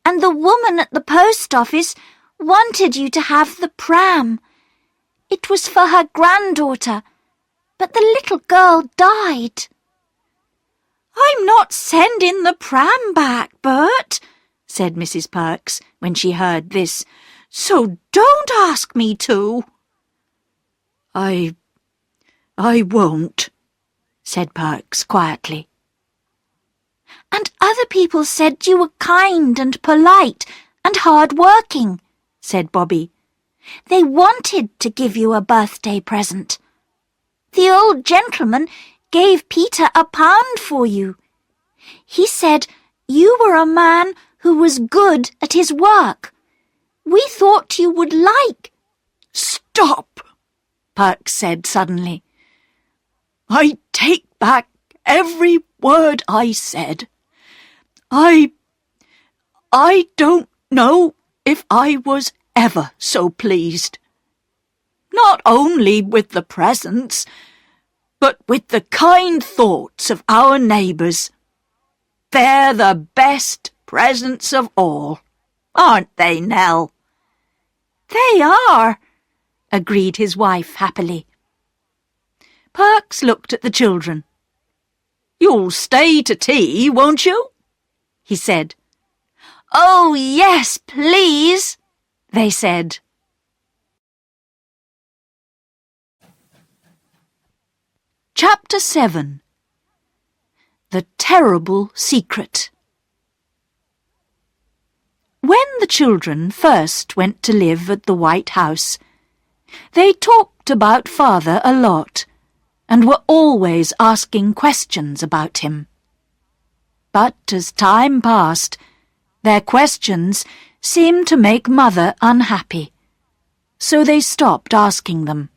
And the woman at the post office wanted you to have the pram. It was for her granddaughter, but the little girl died." "I'm not sending the pram back, Bert," said Mrs. Perks when she heard this, "so don't ask me to." I won't," said Perks quietly. "And other people said you were kind and polite and hard-working," said Bobby. "They wanted to give you a birthday present. The old gentleman gave Peter £1 for you. He said you were a man who was good at his work. We thought you would like—" "Stop!" Perks said suddenly. "I take back every word I said. I don't know if I was ever so pleased. Not only with the presents, but with the kind thoughts of our neighbours. They're the best presents of all, aren't they, Nell?" "They are," agreed his wife happily. Perks looked at the children. "You'll stay to tea, won't you?" he said. "Oh, yes, please," they said. Chapter 7. The Terrible Secret. When the children first went to live at the White House, they talked about Father a lot and were always asking questions about him. But as time passed, their questions seemed to make Mother unhappy, so they stopped asking them.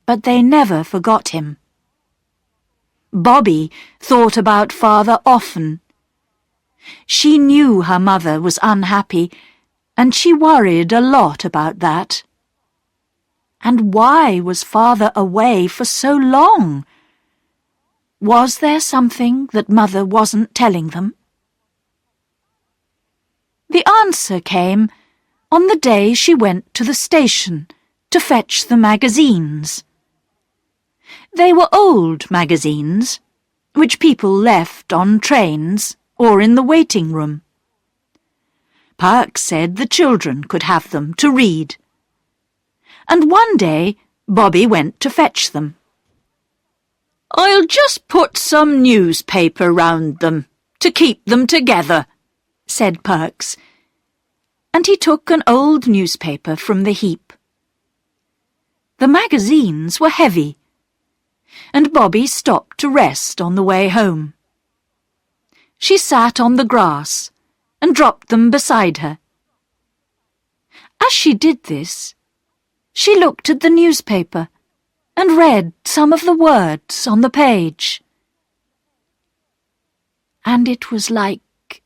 But they never forgot him. Bobby thought about Father often. She knew her mother was unhappy, and she worried a lot about that. And why was Father away for so long? Was there something that Mother wasn't telling them? The answer came on the day she went to the station to fetch the magazines. They were old magazines, which people left on trains or in the waiting room. Perks said the children could have them to read. And one day Bobby went to fetch them. "I'll just put some newspaper round them to keep them together," said Perks, and he took an old newspaper from the heap. The magazines were heavy, and Bobby stopped to rest on the way home. She sat on the grass and dropped them beside her. As she did this, she looked at the newspaper and read some of the words on the page. And it was like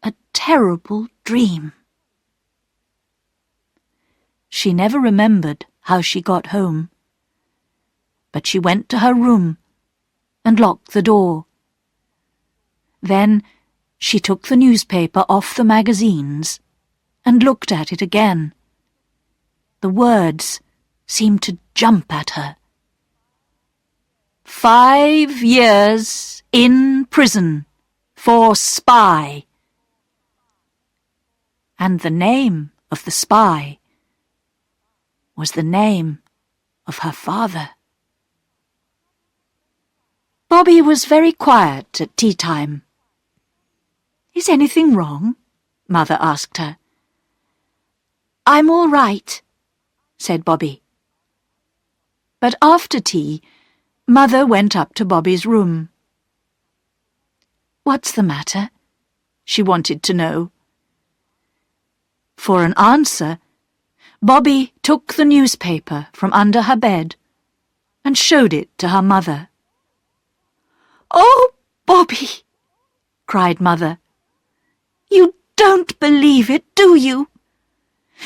a terrible dream. She never remembered how she got home, but she went to her room and locked the door. Then she took the newspaper off the magazines and looked at it again. The words seemed to jump at her. 5 years in prison for spy. And the name of the spy was the name of her father. Bobby was very quiet at tea time. "Is anything wrong?" Mother asked her. "I'm all right," said Bobby. But after tea, Mother went up to Bobby's room. "What's the matter?" she wanted to know. For an answer, Bobby took the newspaper from under her bed and showed it to her mother. "Oh, Bobby!" cried Mother. "You don't believe it, do you?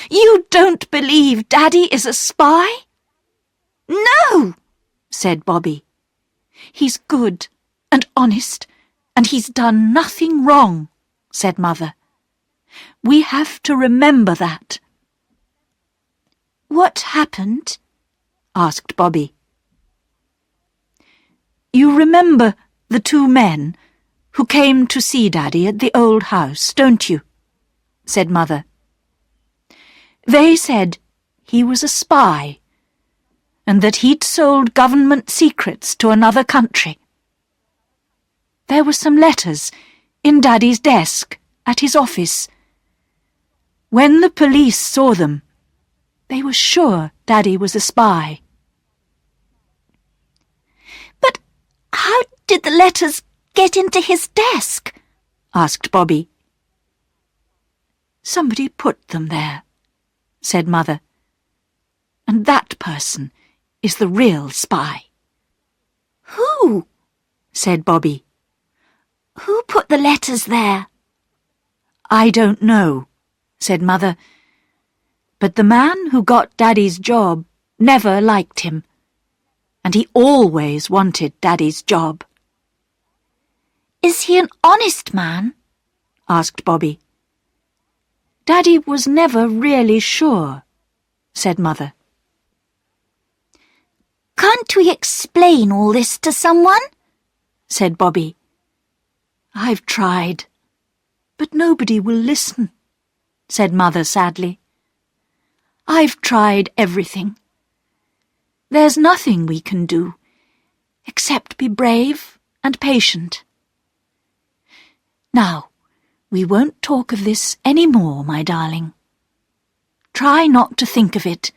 You don't believe Daddy is a spy?" "No," said Bobby. "He's good and honest, and he's done nothing wrong," said Mother. "We have to remember that." "What happened?" asked Bobby. "You remember the 2 men who came to see Daddy at the old house, don't you?" said Mother. "They said he was a spy, and that he'd sold government secrets to another country. There were some letters in Daddy's desk at his office. When the police saw them, they were sure Daddy was a spy." "But how did the letters get into his desk?" asked Bobby. "Somebody put them there," said Mother. "And that person is the real spy." "Who?" said Bobby. "Who put the letters there?" "I don't know," said Mother. "But the man who got Daddy's job never liked him, and he always wanted Daddy's job." "Is he an honest man?" asked Bobby. "Daddy was never really sure," said Mother. "Can't we explain all this to someone?" said Bobby. "I've tried, but nobody will listen," said Mother sadly. "I've tried everything. There's nothing we can do, except be brave and patient. Now, we won't talk of this any more, my darling. Try not to think of it.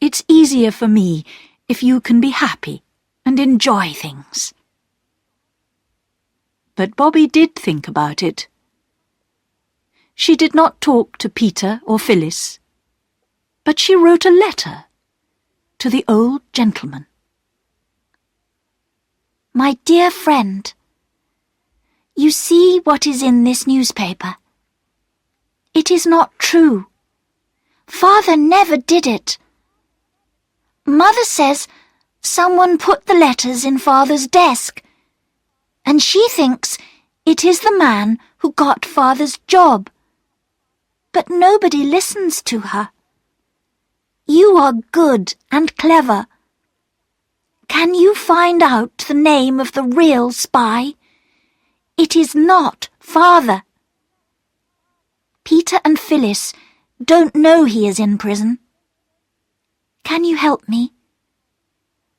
It's easier for me if you can be happy and enjoy things." But Bobby did think about it. She did not talk to Peter or Phyllis, but she wrote a letter to the old gentleman. "My dear friend, you see what is in this newspaper. It is not true. Father never did it. Mother says someone put the letters in Father's desk, and she thinks it is the man who got Father's job. But nobody listens to her. You are good and clever. Can you find out the name of the real spy? It is not Father. Peter and Phyllis don't know he is in prison. Can you help me?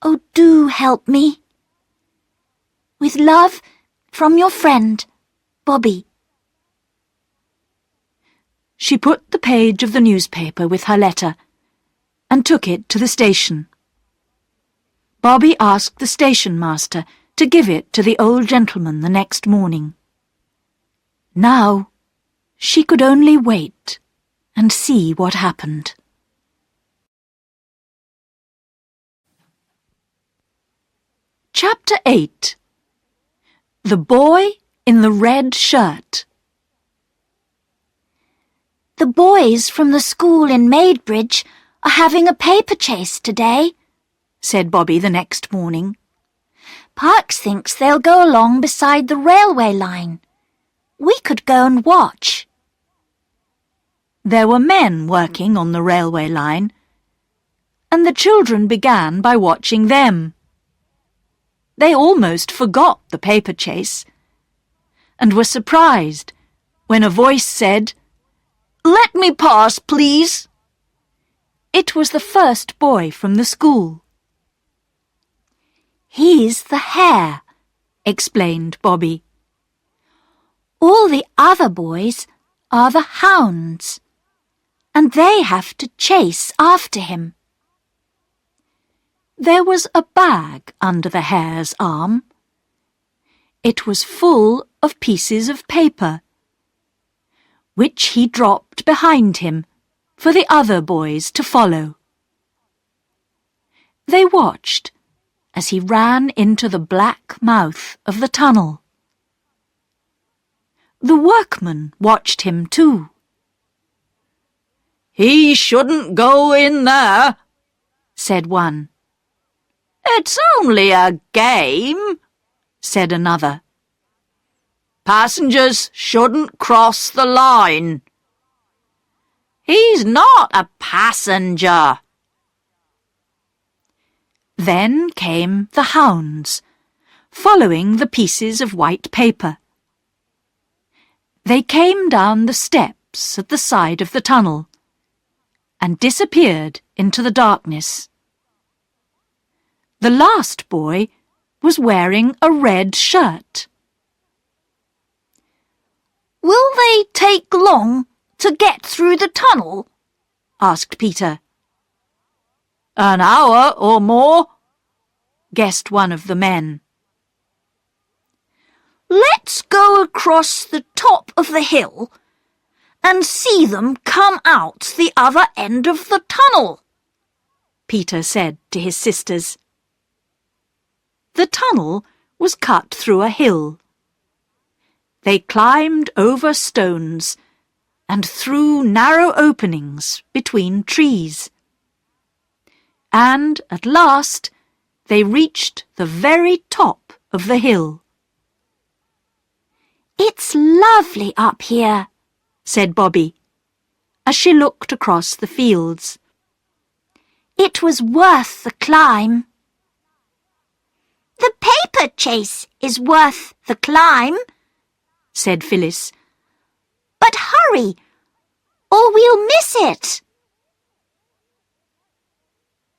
Oh, do help me. With love, from your friend, Bobby. She put the page of the newspaper with her letter and took it to the station. Bobby asked the station master to give it to the old gentleman the next morning. Now, she could only wait and see what happened. Chapter 8. The Boy in the Red Shirt. The boys from the school in Maidbridge are having a paper chase today, said Bobby the next morning. Parks thinks they'll go along beside the railway line. We could go and watch. There were men working on the railway line, and the children began by watching them. They almost forgot the paper chase, and were surprised when a voice said, "Let me pass, please." It was the first boy from the school. "He's the hare," explained Bobby. "All the other boys are the hounds, and they have to chase after him." There was a bag under the hare's arm. It was full of pieces of paper, which he dropped behind him for the other boys to follow. They watched as he ran into the black mouth of the tunnel. The workmen watched him too. "He shouldn't go in there," said one. "It's only a game," said another. "Passengers shouldn't cross the line." "He's not a passenger." Then came the hounds, following the pieces of white paper. They came down the steps at the side of the tunnel and disappeared into the darkness. The last boy was wearing a red shirt. "Will they take long to get through the tunnel?" asked Peter. "An hour or more," guessed one of the men. "Let's go across the top of the hill and see them come out the other end of the tunnel," Peter said to his sisters. The tunnel was cut through a hill. They climbed over stones and through narrow openings between trees. And at last they reached the very top of the hill. "It's lovely up here," said Bobby, as she looked across the fields. "It was worth the climb." "The paper chase is worth the climb," said Phyllis. "But hurry, or we'll miss it."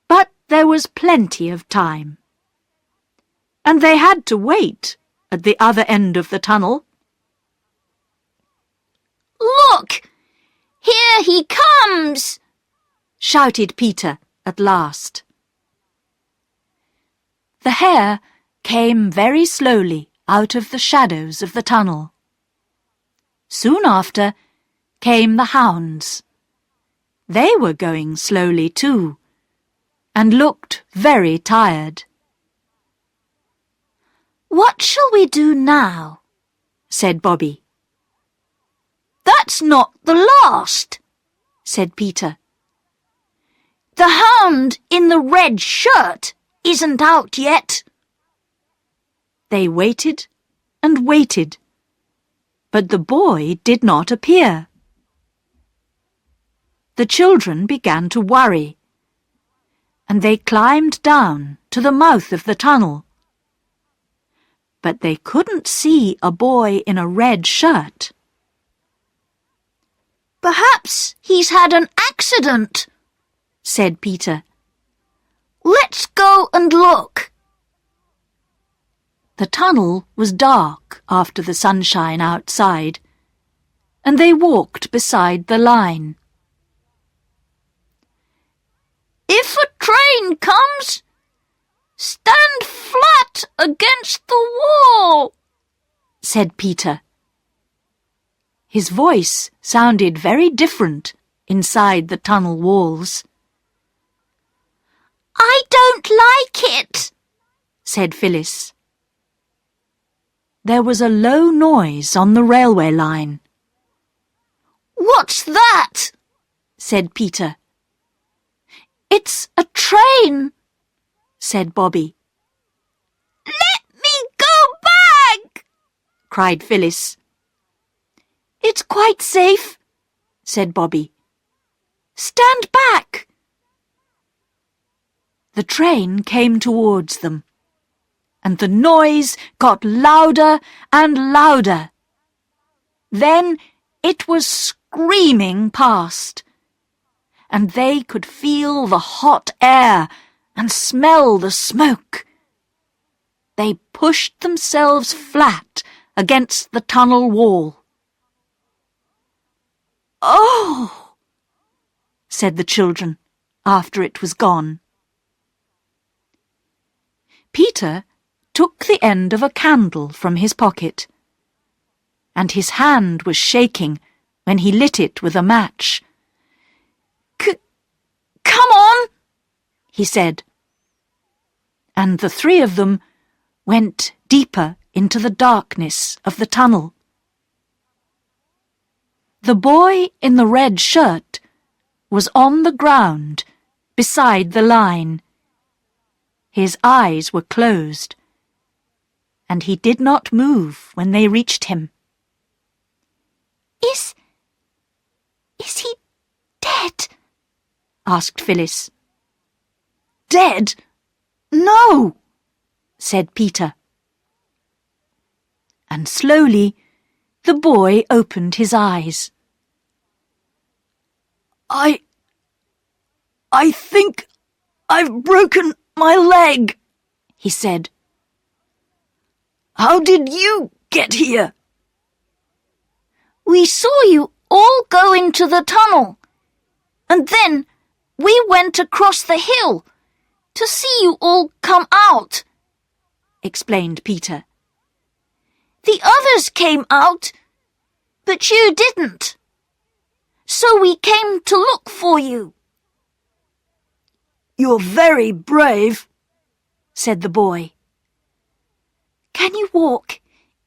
But there was plenty of time, and they had to wait at the other end of the tunnel. "Look! Here he comes!" shouted Peter at last. The hare came very slowly out of the shadows of the tunnel. Soon after came the hounds. They were going slowly too, and looked very tired. "What shall we do now?" said Bobby. "That's not the last," said Peter. "The hound in the red shirt isn't out yet." They waited and waited, but the boy did not appear. The children began to worry. and they climbed down to the mouth of the tunnel. But they couldn't see a boy in a red shirt. "Perhaps he's had an accident," said Peter. "Let's go and look." The tunnel was dark after the sunshine outside, and they walked beside the line. "If a train comes, stand flat against the wall," said Peter. His voice sounded very different inside the tunnel walls. "I don't like it," said Phyllis. There was a low noise on the railway line. "What's that?" said Peter. "It's a train," said Bobby. "Let me go back!" cried Phyllis. "It's quite safe," said Bobby. "Stand back." The train came towards them, and the noise got louder and louder. Then it was screaming past, and they could feel the hot air and smell the smoke. They pushed themselves flat against the tunnel wall. "Oh!" said the children after it was gone. Peter took the end of a candle from his pocket, and his hand was shaking when he lit it with a match. "Come on," he said. And the three of them went deeper into the darkness of the tunnel. The boy in the red shirt was on the ground beside the line. His eyes were closed, and he did not move when they reached him. Is he dead?" asked Phyllis. "Dead? No," said Peter. And slowly the boy opened his eyes. I think I've broken my leg," he said. "How did you get here?" "We saw you all go into the tunnel, and then we went across the hill to see you all come out," explained Peter. "The others came out, but you didn't. So we came to look for you." "You're very brave," said the boy. "Can you walk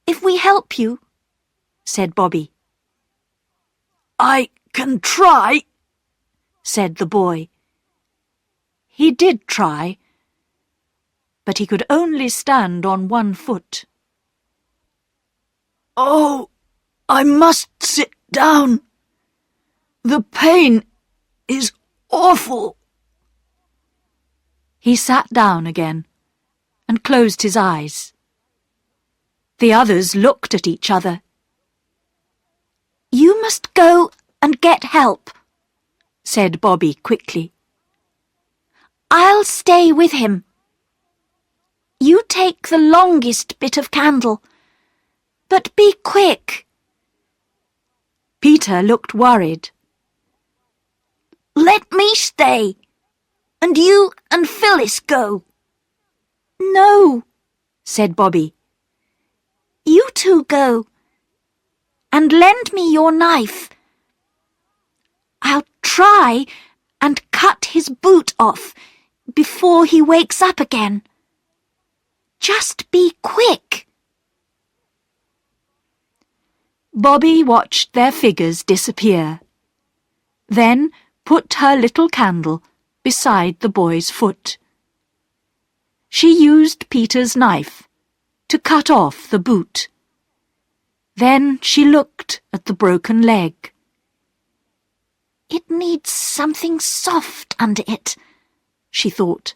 if we help you?" said Bobby. "I can try," said the boy. He did try, but he could only stand on one foot. "Oh, I must sit down. The pain is awful." He sat down again and closed his eyes. The others looked at each other. "You must go and get help," said Bobby quickly. "I'll stay with him. You take the longest bit of candle, but be quick." Peter looked worried. "Let me stay, and you and Phyllis go." "No," said Bobby. "You two go, and lend me your knife. I'll try and cut his boot off before he wakes up again. Just be quick." Bobby watched their figures disappear, then put her little candle beside the boy's foot. She used Peter's knife to cut off the boot. Then she looked at the broken leg. "It needs something soft under it," she thought,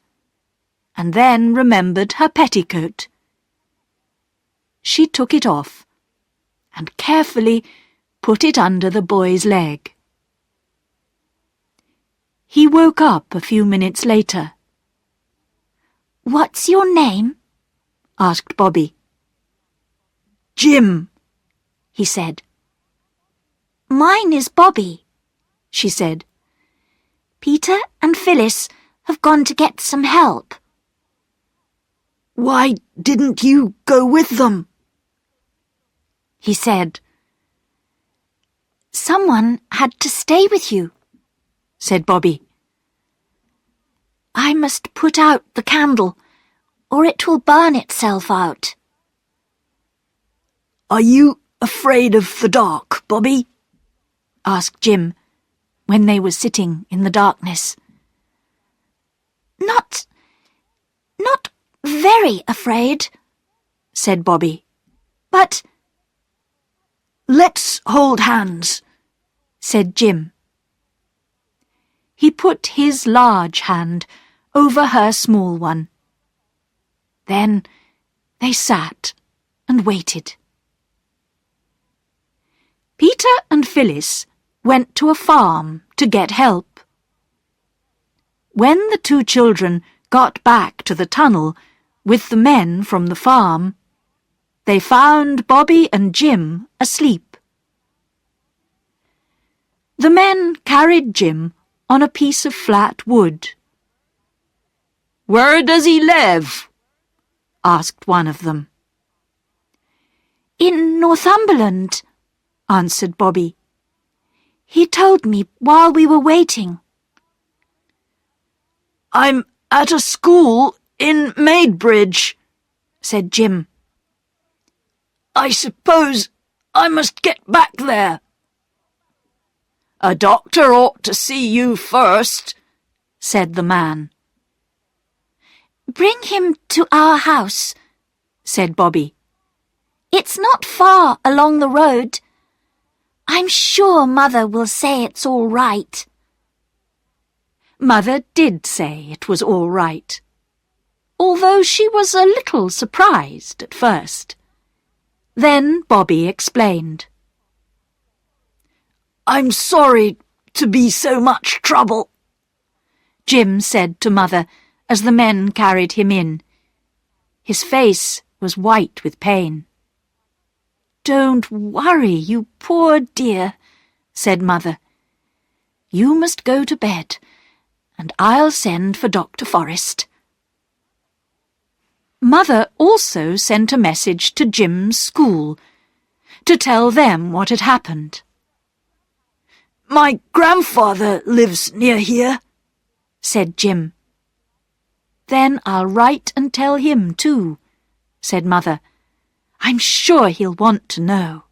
and then remembered her petticoat. She took it off and carefully put it under the boy's leg. He woke up a few minutes later. "What's your name?" asked Bobby. "Jim," he said. "Mine is Bobby," she said. "Peter and Phyllis have gone to get some help." "Why didn't you go with them?" he said. "Someone had to stay with you," said Bobby. "I must put out the candle, or it will burn itself out." "Are you afraid of the dark, Bobby?" asked Jim, when they were sitting in the darkness. Not very afraid," said Bobby. "But—" "Let's hold hands," said Jim. He put his large hand over her small one. Then they sat and waited. Peter and Phyllis went to a farm to get help. When the two children got back to the tunnel with the men from the farm, they found Bobby and Jim asleep. The men carried Jim on a piece of flat wood. "Where does he live?" asked one of them. "In Northumberland," answered Bobby. "He told me while we were waiting." "I'm at a school in Maidbridge," said Jim. "I suppose I must get back there." "A doctor ought to see you first," said the man. "Bring him to our house," said Bobby. "It's not far along the road. I'm sure Mother will say it's all right." Mother did say it was all right, although she was a little surprised at first. Then Bobby explained. "I'm sorry to be so much trouble," Jim said to Mother as the men carried him in. His face was white with pain. "Don't worry, you poor dear," said Mother. "You must go to bed, and I'll send for Dr. Forrest." Mother also sent a message to Jim's school to tell them what had happened. "My grandfather lives near here," said Jim. "Then I'll write and tell him too," said Mother. "I'm sure he'll want to know.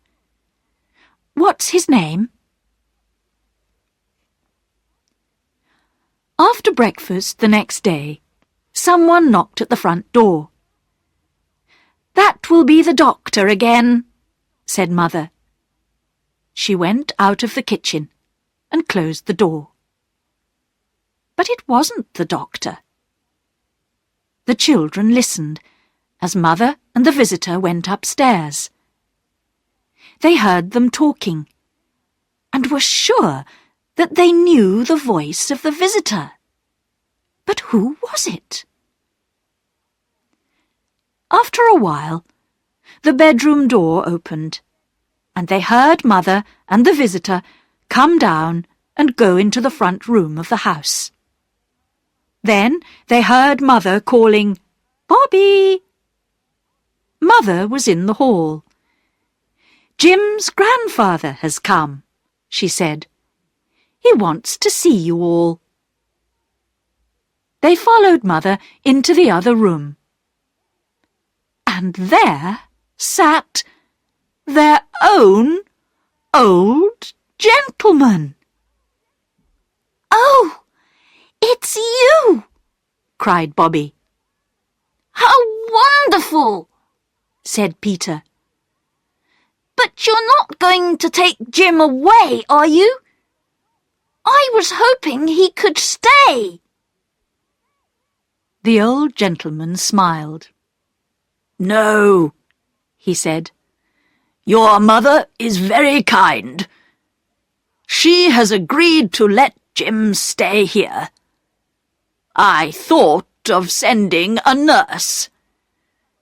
What's his name?" After breakfast the next day, someone knocked at the front door. "That will be the doctor again," said Mother. She went out of the kitchen and closed the door. But it wasn't the doctor. The children listened as Mother and the visitor went upstairs. They heard them talking and were sure that they knew the voice of the visitor. But who was it? After a while, the bedroom door opened, and they heard Mother and the visitor come down and go into the front room of the house. Then they heard Mother calling, "Bobby!" Mother was in the hall. "Jim's grandfather has come," she said. "He wants to see you all." They followed Mother into the other room. And there sat their own old gentleman. "Oh, it's you!" cried Bobby. "How wonderful!" said Peter. "But you're not going to take Jim away, are you? I was hoping he could stay." The old gentleman smiled. "No," he said. "Your mother is very kind. She has agreed to let Jim stay here. I thought of sending a nurse,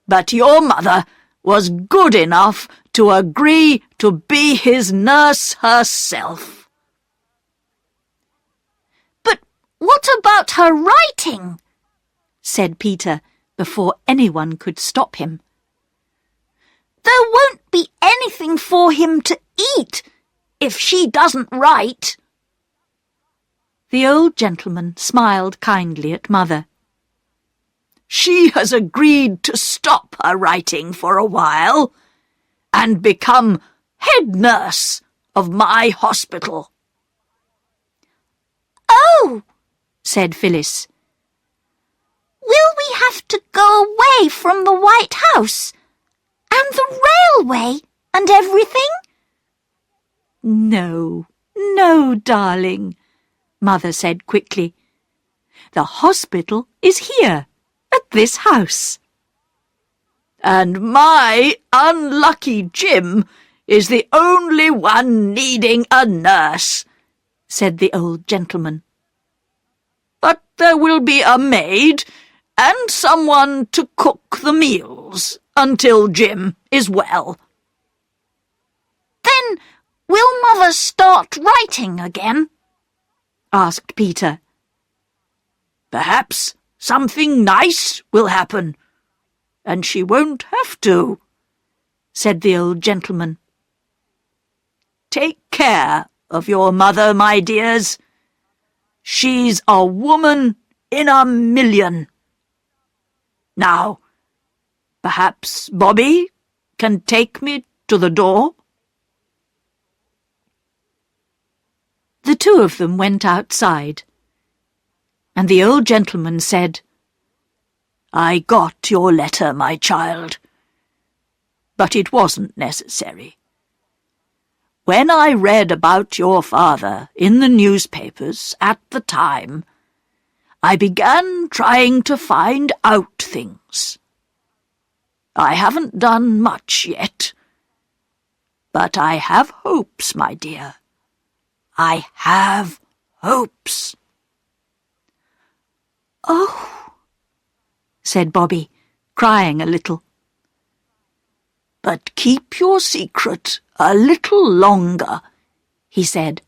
but your mother was good enough to agree to be his nurse herself." "But what about her writing?" said Peter, before anyone could stop him. "There won't be anything for him to eat if she doesn't write." The old gentleman smiled kindly at Mother. "She has agreed to stop her writing for a while and become head nurse of my hospital." "Oh," said Phyllis. "Will we have to go away from the White House and the railway and everything?" No, no, darling, Mother said quickly. The hospital is here, at this house. "And my unlucky Jim is the only one needing a nurse," said the old gentleman. "But there will be a maid and someone to cook the meals until Jim is well." "Then will Mother start writing again?" asked Peter. "Perhaps something nice will happen, and she won't have to," said the old gentleman. "Take care of your mother, my dears. She's a woman in a million. Now, perhaps Bobby can take me to the door?" The two of them went outside, and the old gentleman said, "I got your letter, my child, but it wasn't necessary. When I read about your father in the newspapers at the time, I began trying to find out things. I haven't done much yet, but I have hopes, my dear. I have hopes." "Oh," said Bobby, crying a little. "But keep your secret a little longer," he said.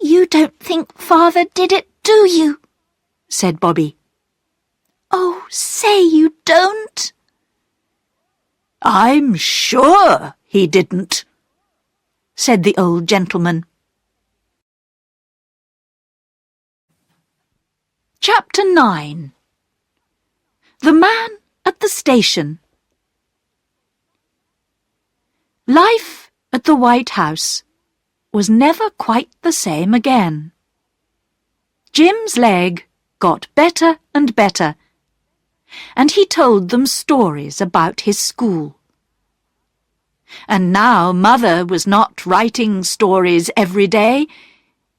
"You don't think Father did it, do you?" said Bobby. "Oh, say you don't." "I'm sure he didn't," said the old gentleman. Chapter 9. The Man at the Station. Life at the White House was never quite the same again. Jim's leg got better and better, and he told them stories about his school. And now Mother was not writing stories every day.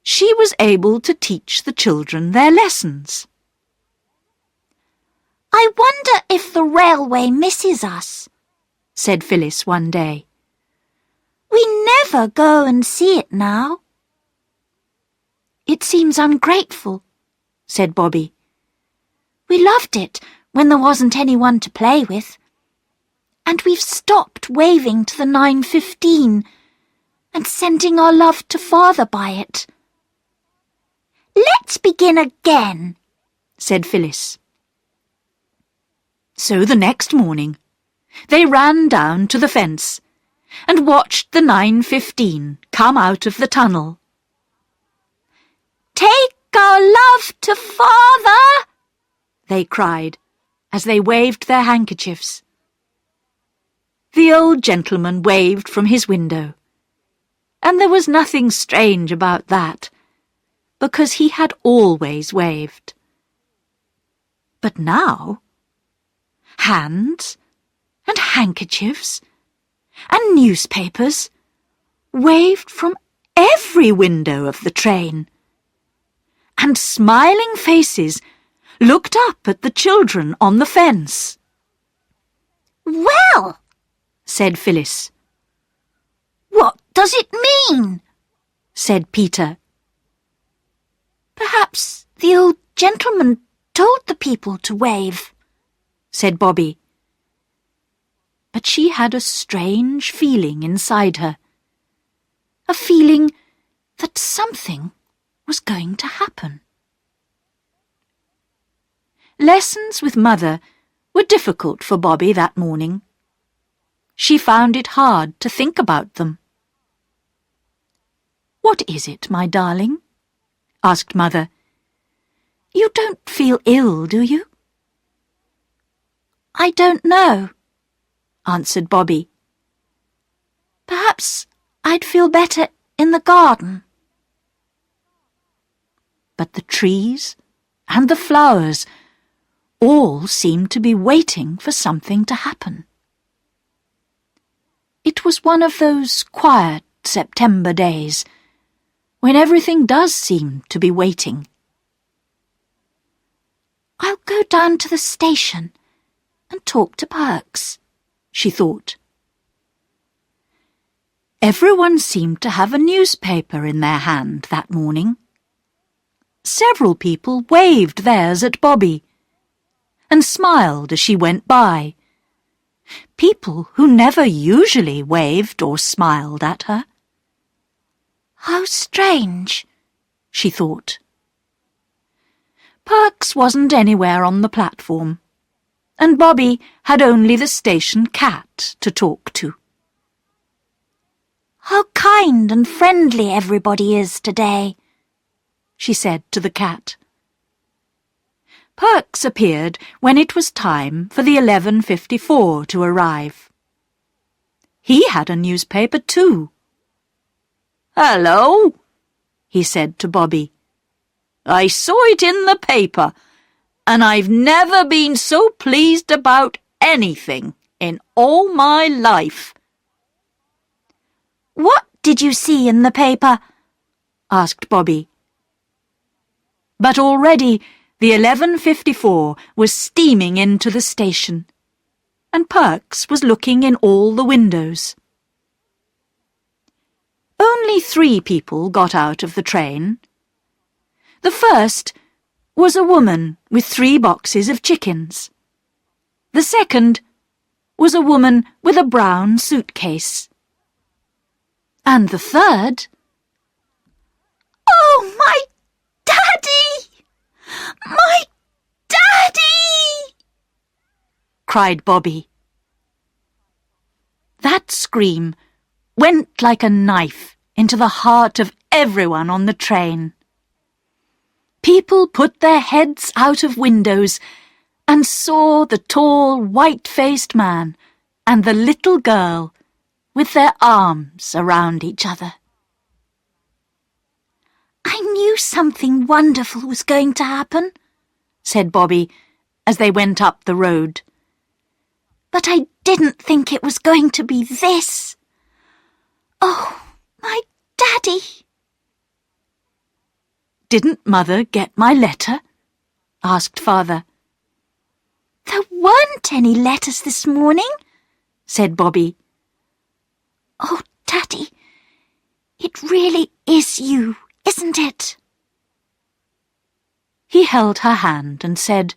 She was able to teach the children their lessons. "I wonder if the railway misses us," said Phyllis one day. "We never go and see it now." "It seems ungrateful," said Bobby. "We loved it when there wasn't anyone to play with. And we've stopped waving to the 9:15 and sending our love to Father by it." "Let's begin again," said Phyllis. So the next morning, they ran down to the fence and watched the 9:15 come out of the tunnel. "Take our love to Father," they cried as they waved their handkerchiefs. The old gentleman waved from his window, and there was nothing strange about that, because he had always waved. But now, hands and handkerchiefs and newspapers waved from every window of the train, and smiling faces looked up at the children on the fence. "Well," said Phyllis. "what does it mean?" said Peter. "Perhaps the old gentleman told the people to wave," said Bobby. But she had a strange feeling inside her. A feeling that something was going to happen. Lessons with Mother were difficult for Bobby that morning. She found it hard to think about them. "What is it, my darling?" asked Mother. "You don't feel ill, do you?" "I don't know," answered Bobby. "Perhaps I'd feel better in the garden." But the trees and the flowers all seemed to be waiting for something to happen. It was one of those quiet September days when everything does seem to be waiting. "I'll go down to the station and talk to Perks," she thought. Everyone seemed to have a newspaper in their hand that morning. Several people waved theirs at Bobby and smiled as she went by. People who never usually waved or smiled at her. "How strange," she thought. Perks wasn't anywhere on the platform, and Bobby had only the station cat to talk to. "How kind and friendly everybody is today," she said to the cat. Perks appeared when it was time for the 11:54 to arrive. He had a newspaper too. "Hello," he said to Bobby. "I saw it in the paper, and I've never been so pleased about anything in all my life." "What did you see in the paper?" asked Bobby. But already the 11:54 was steaming into the station, and Perks was looking in all the windows. Only 3 people got out of the train. The first was a woman with 3 boxes of chickens. The second was a woman with a brown suitcase. And the third... "Oh, my daddy! My daddy!" cried Bobby. That scream went like a knife into the heart of everyone on the train. People put their heads out of windows and saw the tall, white-faced man and the little girl with their arms around each other. "I knew something wonderful was going to happen," said Bobby as they went up the road. "But I didn't think it was going to be this. Oh, my daddy!" "Didn't Mother get my letter?" asked Father. "There weren't any letters this morning," said Bobby. "Oh, Daddy, it really is you, isn't it?" He held her hand and said,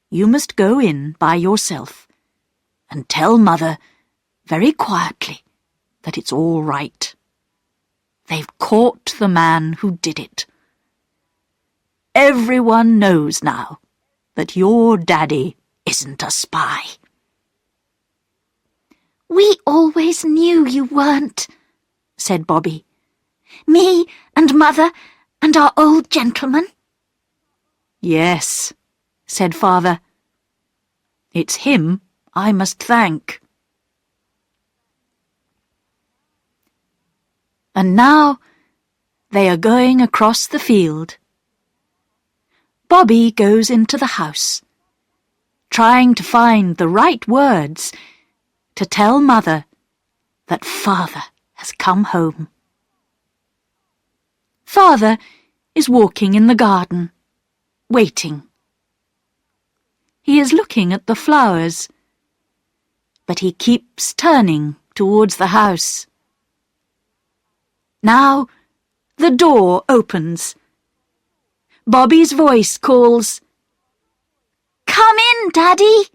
"You must go in by yourself and tell Mother very quietly that it's all right. They've caught the man who did it. Everyone knows now that your daddy isn't a spy." "We always knew you weren't," said Bobby. "Me and Mother and our old gentleman." "Yes," said Father. "It's him I must thank." And now they are going across the field. Bobby goes into the house, trying to find the right words to tell Mother that Father has come home. Father is walking in the garden. waiting. He is looking at the flowers, but he keeps turning towards the house. Now the door opens. Bobby's voice calls, Come in, Daddy.